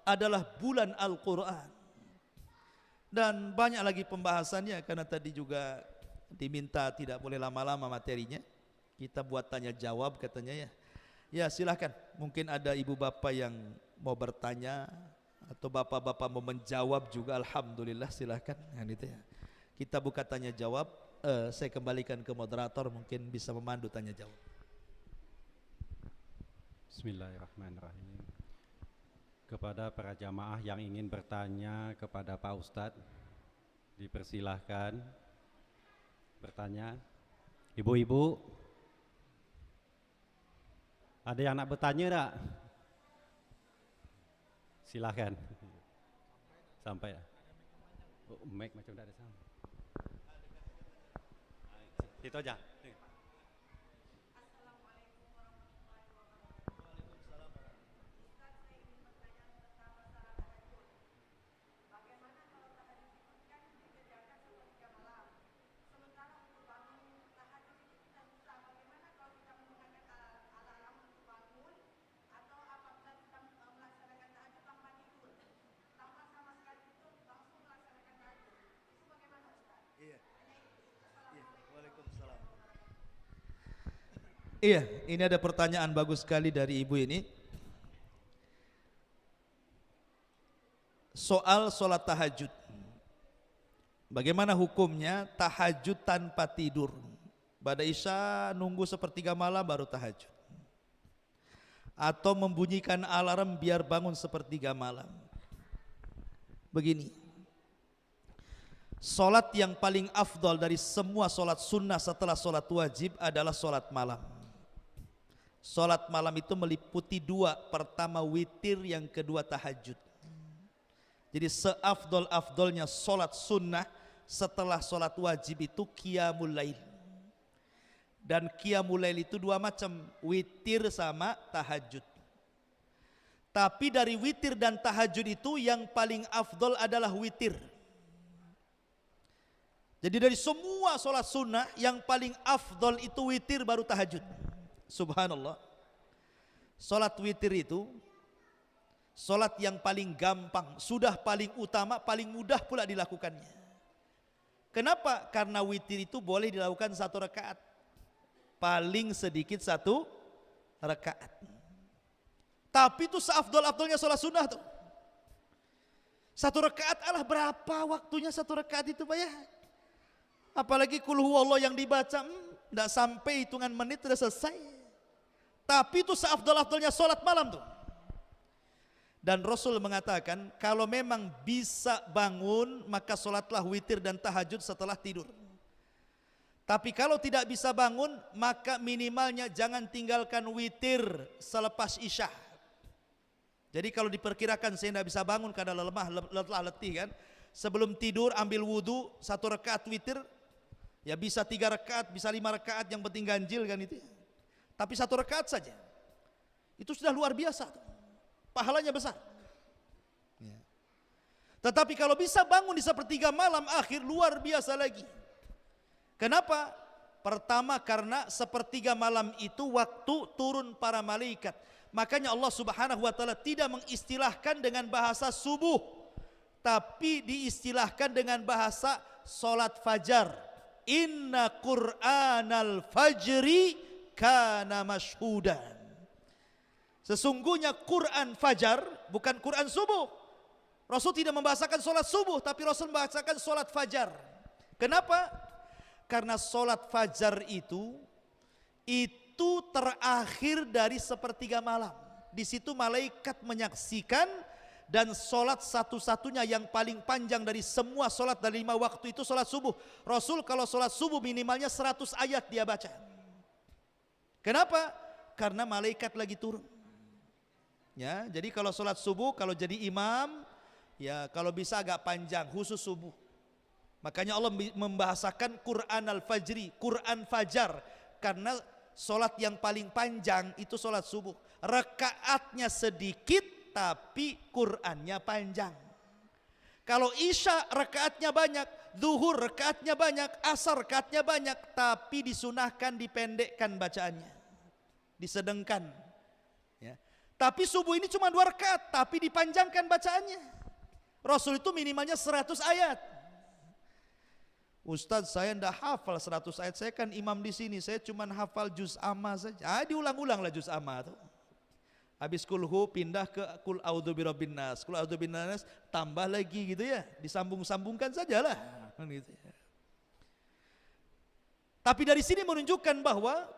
adalah bulan Al-Quran. Dan banyak lagi pembahasannya, karena tadi juga diminta tidak boleh lama-lama materinya. Kita buat tanya jawab katanya ya. Ya silahkan, mungkin ada ibu bapak yang mau bertanya atau bapak-bapak mau menjawab juga, alhamdulillah silahkan. Itu ya. Kita buka tanya jawab. Saya kembalikan ke moderator, mungkin bisa memandu tanya jawab. Bismillahirrahmanirrahim. Kepada para jamaah yang ingin bertanya kepada Pak Ustadz, dipersilahkan bertanya. Ibu-ibu, ada yang nak bertanya tak? Silahkan. Sampai ya. Oh, mic macam tak ada sound. Itu aja. Iya, ini ada pertanyaan bagus sekali dari ibu ini. Soal sholat tahajud. Bagaimana hukumnya tahajud tanpa tidur? Pada Isya nunggu sepertiga malam baru tahajud. Atau membunyikan alarm biar bangun sepertiga malam. Begini. Solat yang paling afdol dari semua solat sunnah setelah solat wajib adalah solat malam. Solat malam itu meliputi dua, pertama witir, yang kedua tahajud. Jadi seafdol-afdolnya solat sunnah setelah solat wajib itu qiyamul lail. Dan qiyamul lail itu dua macam, witir sama tahajud. Tapi dari witir dan tahajud itu yang paling afdol adalah witir. Jadi dari semua solat sunnah yang paling afdol itu witir baru tahajud. Subhanallah. Solat witir itu solat yang paling gampang, sudah paling utama, paling mudah pula dilakukannya. Kenapa? Karena witir itu boleh dilakukan 1 rakaat. Paling sedikit 1 rakaat. Tapi itu seafdol-afdolnya sholat sunnah tuh. 1 rakaat, alah berapa waktunya 1 rakaat itu Pak ya? Apalagi kul huwallah yang dibaca, tidak sampai hitungan menit sudah selesai. Tapi itu seafdol-afdolnya sholat malam tuh. Dan Rasul mengatakan kalau memang bisa bangun maka sholatlah witir dan tahajud setelah tidur. Tapi kalau tidak bisa bangun maka minimalnya jangan tinggalkan witir selepas isya. Jadi kalau diperkirakan saya tidak bisa bangun karena lemah, letih kan, sebelum tidur ambil wudu 1 rakaat witir, ya bisa 3 rakaat, bisa 5 rakaat, yang penting ganjil kan itu. Tapi 1 rakaat saja, itu sudah luar biasa. Pahalanya besar. Ya. Tetapi kalau bisa bangun di sepertiga malam akhir, luar biasa lagi. Kenapa? Pertama karena sepertiga malam itu waktu turun para malaikat. Makanya Allah Subhanahu wa taala tidak mengistilahkan dengan bahasa subuh, tapi diistilahkan dengan bahasa salat fajar. Inna Qur'anal fajri kana mashhudan. Sesungguhnya Quran fajar bukan Quran subuh. Rasul tidak membahasakan solat subuh, tapi Rasul membahasakan solat fajar. Kenapa? Karena solat fajar itu terakhir dari sepertiga malam. Di situ malaikat menyaksikan, dan solat satu-satunya yang paling panjang dari semua solat dari 5 waktu itu solat subuh. Rasul kalau solat subuh minimalnya 100 ayat dia baca. Kenapa? Karena malaikat lagi turun. Ya, jadi kalau sholat subuh, kalau jadi imam, ya kalau bisa agak panjang, khusus subuh. Makanya Allah membahasakan Quran al-Fajri, Quran Fajar, karena sholat yang paling panjang itu sholat subuh. Rakaatnya sedikit, tapi Qurannya panjang. Kalau isya rakaatnya banyak, zuhur rakaatnya banyak, asar rakaatnya banyak, tapi disunahkan dipendekkan bacaannya, disedengkan. Ya. Tapi subuh ini cuma 2 rakaat, tapi dipanjangkan bacaannya. Rasul itu minimalnya 100 ayat. Ustadz, saya tidak hafal 100 ayat, saya kan imam di sini, saya cuma hafal juz amma saja. Diulang-ulanglah juz amma tuh. Habis kulhu pindah ke kul a'udzu birabbin nas. Kul a'udzu bin nas tambah lagi gitu ya, disambung-sambungkan sajalah gitu ya. Tapi dari sini menunjukkan bahwa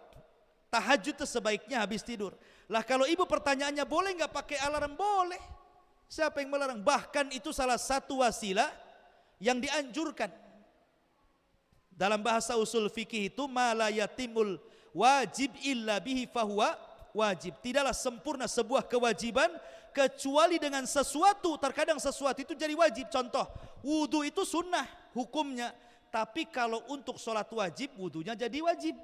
tahajud itu sebaiknya habis tidur. Lah kalau ibu pertanyaannya boleh nggak pakai alarm? Boleh. Siapa yang melarang? Bahkan itu salah satu wasilah yang dianjurkan. Dalam bahasa usul fikih itu ma la yatimul wajib illa bihi fahuwa wajib. Tidaklah sempurna sebuah kewajiban kecuali dengan sesuatu. Terkadang sesuatu itu jadi wajib. Contoh, wudu itu sunnah hukumnya. Tapi kalau untuk sholat wajib, wudunya jadi wajib.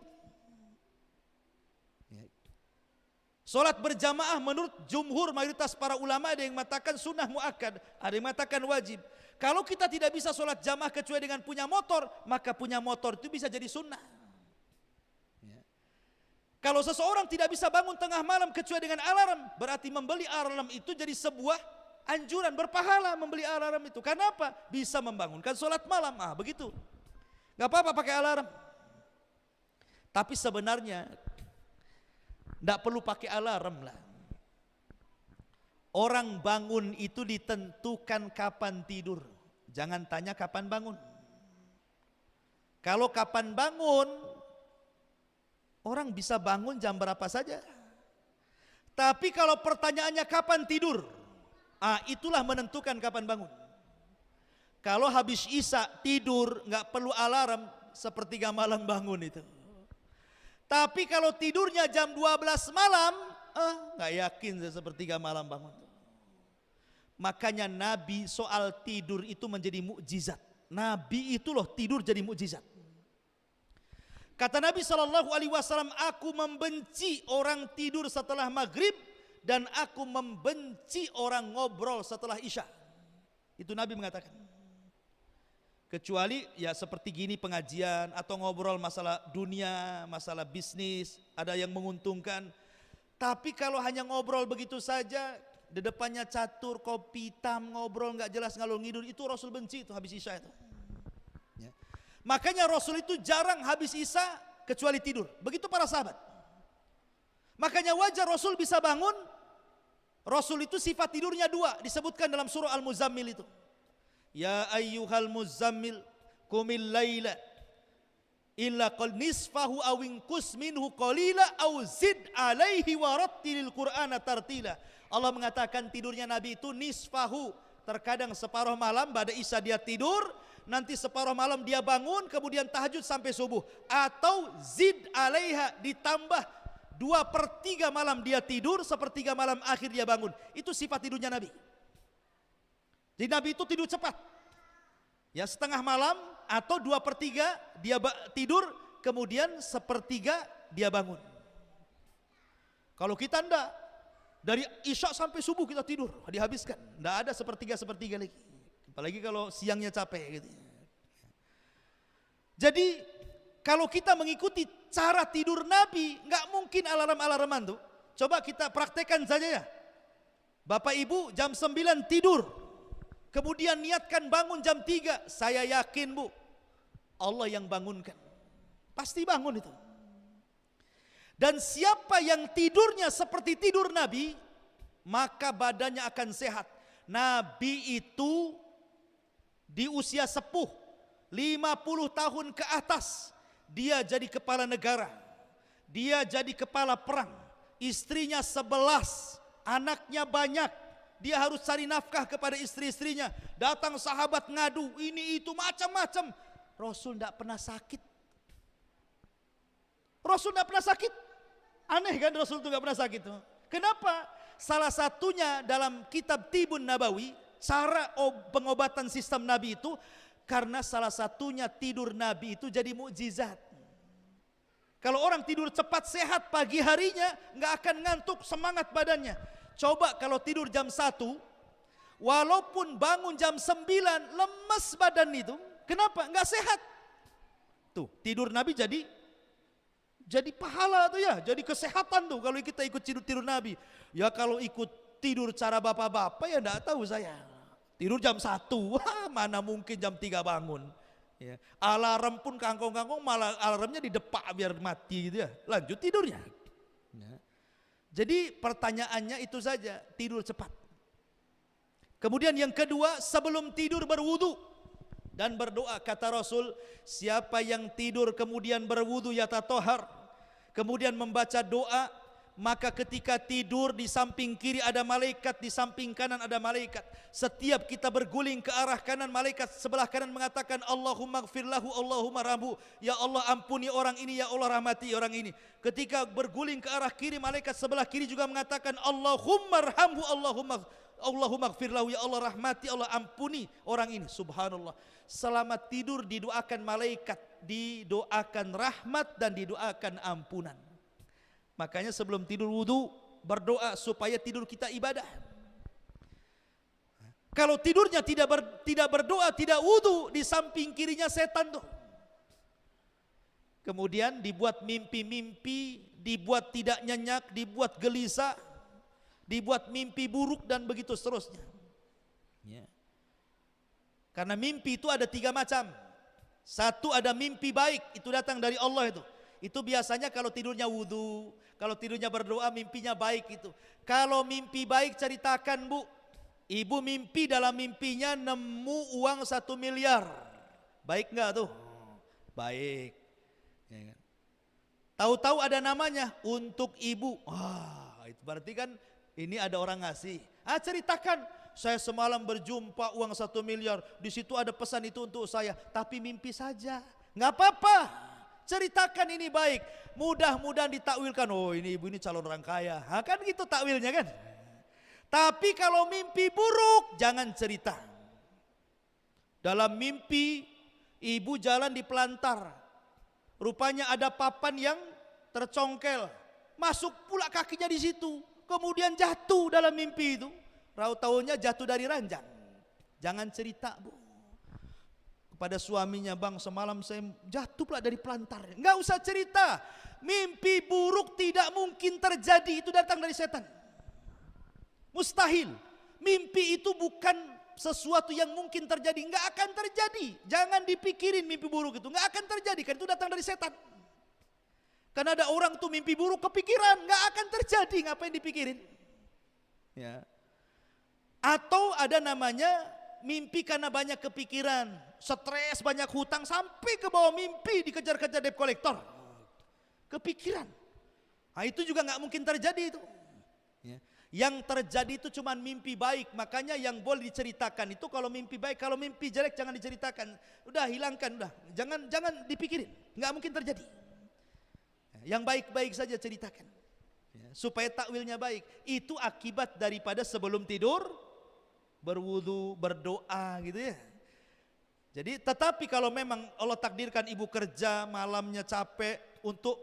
Sholat berjamaah menurut jumhur mayoritas para ulama ada yang mengatakan sunnah muakkad, ada yang mengatakan wajib. Kalau kita tidak bisa sholat jamaah kecuali dengan punya motor, maka punya motor itu bisa jadi sunnah. Kalau seseorang tidak bisa bangun tengah malam kecuali dengan alarm, berarti membeli alarm itu jadi sebuah anjuran, berpahala membeli alarm itu. Karena apa? Bisa membangunkan sholat malam. Begitu. Gak apa-apa pakai alarm. Tapi sebenarnya tidak perlu pakai alarm lah. Orang bangun itu ditentukan kapan tidur. Jangan tanya kapan bangun. Kalau kapan bangun, orang bisa bangun jam berapa saja. Tapi kalau pertanyaannya kapan tidur, itulah menentukan kapan bangun. Kalau habis isya tidur nggak perlu alarm, sepertiga malam bangun itu. Tapi kalau tidurnya jam 12 malam, nggak yakin sepertiga malam bangun. Makanya Nabi soal tidur itu menjadi mukjizat. Nabi itu loh tidur jadi mukjizat. Kata Nabi SAW, aku membenci orang tidur setelah maghrib dan aku membenci orang ngobrol setelah isya. Itu Nabi mengatakan. Kecuali ya seperti gini pengajian atau ngobrol masalah dunia, masalah bisnis, ada yang menguntungkan. Tapi kalau hanya ngobrol begitu saja, di depannya catur, kopi hitam, ngobrol nggak jelas ngalor ngidul, itu Rasul benci itu habis isya itu. Ya. Makanya Rasul itu jarang habis Isya kecuali tidur. Begitu para sahabat. Makanya wajar Rasul bisa bangun. Rasul itu sifat tidurnya dua, disebutkan dalam surah Al-Muzammil itu. Ya ayyuhal muzammil qumil laila illa qal nisfahu aw inqus minhu qalila aw zid alaihi warattilil qur'ana tartila. Allah mengatakan tidurnya Nabi itu nisfahu, terkadang separuh malam pada Isya dia tidur, nanti separuh malam dia bangun kemudian tahajud sampai subuh, atau zid alaiha, ditambah 2/3 malam dia tidur, 1/3 malam akhir dia bangun. Itu sifat tidurnya Nabi. Jadi Nabi itu tidur cepat. Ya, setengah malam atau 2/3 dia tidur, kemudian 1/3 dia bangun. Kalau kita enggak, dari Isya sampai subuh kita tidur, dihabiskan. Enggak ada 1/3 lagi. Apalagi kalau siangnya capek gitu. Jadi kalau kita mengikuti cara tidur Nabi, enggak mungkin alarm-alarman tuh. Coba kita praktekkan saja ya. Bapak Ibu jam 9 tidur, kemudian niatkan bangun jam 3, saya yakin Bu, Allah yang bangunkan. Pasti bangun itu. Dan siapa yang tidurnya seperti tidur Nabi, maka badannya akan sehat. Nabi itu di usia sepuh, 50 tahun ke atas, dia jadi kepala negara, dia jadi kepala perang, istrinya 11, anaknya banyak, dia harus cari nafkah kepada istri-istrinya. Datang sahabat ngadu, ini itu macam-macam. Rasul tidak pernah sakit. Rasul tidak pernah sakit. Aneh kan, Rasul itu tidak pernah sakit. Kenapa? Salah satunya dalam kitab Tibun Nabawi, cara pengobatan sistem Nabi itu, karena salah satunya tidur Nabi itu jadi mukjizat. Kalau orang tidur cepat sehat pagi harinya, nggak akan ngantuk, semangat badannya. Coba kalau tidur jam 1, walaupun bangun jam 9, lemes badan itu. Kenapa? Nggak sehat. Tuh, tidur Nabi jadi pahala tuh ya, jadi kesehatan tuh kalau kita ikut tidur Nabi. Ya kalau ikut tidur cara bapak-bapak ya enggak tahu saya. Tidur jam 1, wah mana mungkin jam 3 bangun. Ya. Alarm pun kangkong-kangkong, malah alarmnya didepak biar mati gitu ya. Lanjut tidurnya. Ya. Jadi pertanyaannya itu saja, tidur cepat. Kemudian yang kedua, sebelum tidur berwudu dan berdoa. Kata Rasul, siapa yang tidur kemudian berwudu yatatohar, kemudian membaca doa, maka ketika tidur di samping kiri ada malaikat, di samping kanan ada malaikat. Setiap kita berguling ke arah kanan, malaikat sebelah kanan mengatakan Allahumma gfirlahu, Allahumma rahmu. Ya Allah ampuni orang ini, ya Allah rahmati orang ini. Ketika berguling ke arah kiri, malaikat sebelah kiri juga mengatakan Allahumma rahmu, Allahumma gfirlahu, ya Allah rahmati, Allah ampuni orang ini. Subhanallah. Selama tidur didoakan malaikat, didoakan rahmat dan didoakan ampunan. Makanya sebelum tidur wudu berdoa supaya tidur kita ibadah. Kalau tidurnya tidak berdoa, tidak wudu, di samping kirinya setan tuh. Kemudian dibuat mimpi-mimpi, dibuat tidak nyenyak, dibuat gelisah, dibuat mimpi buruk dan begitu seterusnya. Ya. Karena mimpi itu ada 3 macam. Satu ada mimpi baik, itu datang dari Allah itu. Itu biasanya kalau tidurnya wudu, kalau tidurnya berdoa mimpinya baik itu. Kalau mimpi baik ceritakan Bu, ibu mimpi dalam mimpinya nemu uang 1 miliar. Baik enggak tuh? Baik. Ya kan? Tahu-tahu ada namanya untuk ibu. Wah, itu berarti kan ini ada orang ngasih. Ceritakan, saya semalam berjumpa uang 1 miliar. Di situ ada pesan itu untuk saya, tapi mimpi saja. Enggak apa-apa. Ceritakan ini baik, mudah-mudahan ditakwilkan. Oh ini ibu ini calon orang kaya, kan gitu takwilnya kan. Tapi kalau mimpi buruk jangan cerita. Dalam mimpi ibu jalan di pelantar, rupanya ada papan yang tercongkel, masuk pula kakinya di situ, kemudian jatuh dalam mimpi itu. Tahu-taunya jatuh dari ranjang. Jangan cerita Bu. Pada suaminya, bang semalam saya jatuh pula dari pelantar. Enggak usah cerita. Mimpi buruk tidak mungkin terjadi, itu datang dari setan. Mustahil. Mimpi itu bukan sesuatu yang mungkin terjadi, nggak akan terjadi. Jangan dipikirin mimpi buruk itu, nggak akan terjadi, kan itu datang dari setan. Karena ada orang tuh mimpi buruk kepikiran, nggak akan terjadi, ngapain dipikirin? Ya. Atau ada namanya mimpi karena banyak kepikiran, stres, banyak hutang, sampai ke bawah mimpi dikejar-kejar debt collector. Kepikiran. Nah, itu juga nggak mungkin terjadi itu. Ya. Yang terjadi itu cuma mimpi baik, makanya yang boleh diceritakan itu kalau mimpi baik, kalau mimpi jelek jangan diceritakan. Udah hilangkan, udah. Jangan dipikirin, nggak mungkin terjadi. Yang baik-baik saja ceritakan. Ya, supaya takwilnya baik. Itu akibat daripada sebelum tidur berwudu, berdoa gitu ya. Jadi tetapi kalau memang Allah takdirkan ibu kerja malamnya capek, untuk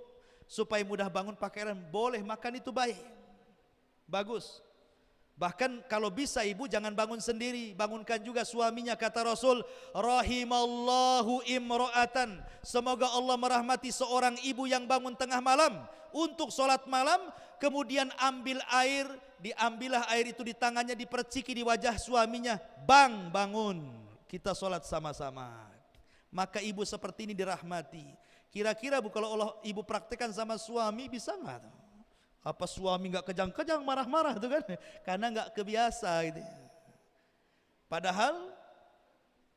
supaya mudah bangun pakai alarm, boleh, makan itu baik, bagus. Bahkan kalau bisa ibu jangan bangun sendiri, bangunkan juga suaminya. Kata Rasul, rahimallahu imra'atan, semoga Allah merahmati seorang ibu yang bangun tengah malam untuk sholat malam, kemudian ambil air, diambillah air itu di tangannya, diperciki di wajah suaminya, bang bangun, kita sholat sama-sama. Maka ibu seperti ini dirahmati. Kira-kira bu, kalau Allah ibu praktekkan sama suami, bisa nggak? Apa suami nggak kejang-kejang marah-marah tuh kan? Karena nggak kebiasa gitu. Padahal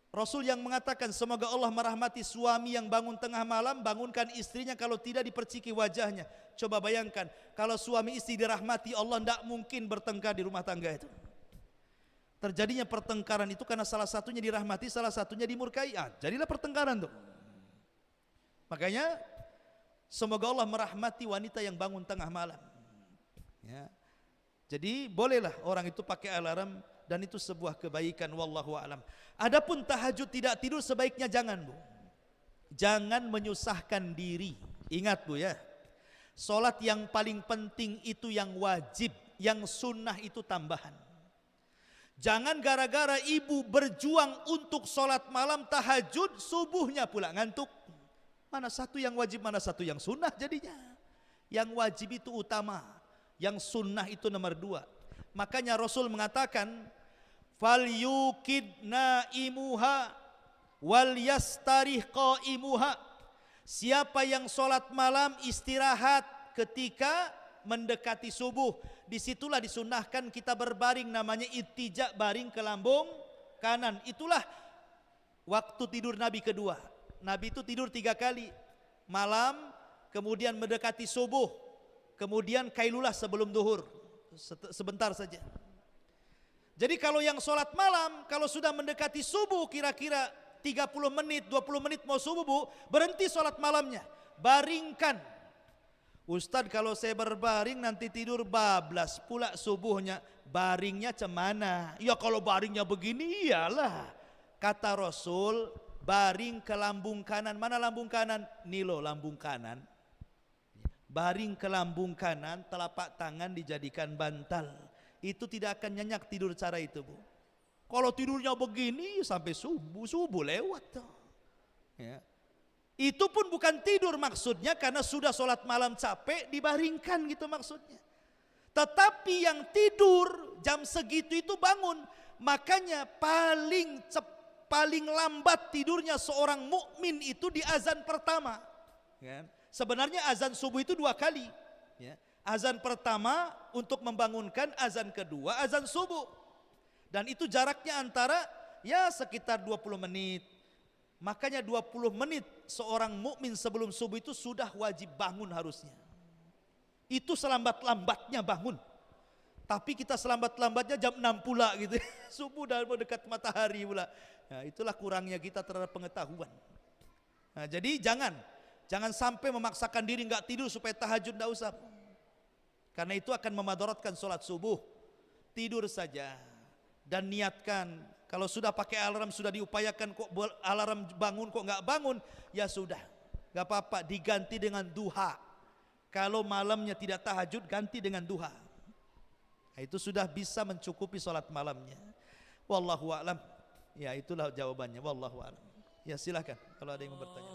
Rasul yang mengatakan semoga Allah merahmati suami yang bangun tengah malam, bangunkan istrinya kalau tidak diperciki wajahnya. Coba bayangkan kalau suami istri dirahmati Allah, tidak mungkin bertengkar di rumah tangga itu. Terjadinya pertengkaran itu karena salah satunya dirahmati, salah satunya dimurkai. Jadilah pertengkaran tuh. Makanya semoga Allah merahmati wanita yang bangun tengah malam. Ya. Jadi bolehlah orang itu pakai alarm, dan itu sebuah kebaikan, wallahu alam. Adapun tahajud tidak tidur sebaiknya jangan bu. Jangan menyusahkan diri. Ingat bu ya, solat yang paling penting itu yang wajib, yang sunnah itu tambahan. Jangan gara-gara ibu berjuang untuk solat malam tahajud, subuhnya pula ngantuk. Mana satu yang wajib, mana satu yang sunnah jadinya. Yang wajib itu utama, yang sunnah itu nomor 2. Makanya Rasul mengatakan, fal yukid naimuha wal yastarih qaimuha. Siapa yang sholat malam istirahat ketika mendekati subuh, disitulah disunnahkan kita berbaring, namanya ittija, baring ke lambung kanan. Itulah waktu tidur Nabi kedua. Nabi itu tidur 3 kali, malam, kemudian mendekati subuh, kemudian kailulah sebelum duhur, sebentar saja. Jadi kalau yang sholat malam, kalau sudah mendekati subuh kira-kira 30 menit, 20 menit mau subuh bu, berhenti sholat malamnya, baringkan. Ustadz kalau saya berbaring nanti tidur bablas pula subuhnya, baringnya cemana? Ya kalau baringnya begini iyalah. Kata Rasul, baring ke lambung kanan. Mana lambung kanan? Nilo lambung kanan. Baring ke lambung kanan, telapak tangan dijadikan bantal. Itu tidak akan nyenyak tidur cara itu bu. Kalau tidurnya begini sampai subuh lewat tuh. Ya. Itu pun bukan tidur maksudnya, karena sudah sholat malam capek dibaringkan gitu maksudnya. Tetapi yang tidur jam segitu itu bangun. Makanya paling lambat tidurnya seorang mukmin itu di azan pertama. Ya. Sebenarnya azan subuh itu 2 kali. Ya. Azan pertama untuk membangunkan, azan kedua azan subuh. Dan itu jaraknya antara ya sekitar 20 menit. Makanya 20 menit seorang mukmin sebelum subuh itu sudah wajib bangun harusnya. Itu selambat-lambatnya bangun. Tapi kita selambat-lambatnya jam 6 pula gitu. Subuh udah dekat matahari pula. Nah, itulah kurangnya kita terhadap pengetahuan. Nah, jadi jangan sampai memaksakan diri nggak tidur supaya tahajud, nggak usah. Karena itu akan memadaratkan sholat subuh. Tidur saja dan niatkan. Kalau sudah pakai alarm, sudah diupayakan kok alarm bangun kok nggak bangun, ya sudah, nggak apa-apa, diganti dengan duha. Kalau malamnya tidak tahajud, ganti dengan duha. Nah, itu sudah bisa mencukupi sholat malamnya. Wallahu a'lam. Ya itulah jawabannya. Wallahu a'lam. Ya silakan kalau ada yang mau bertanya.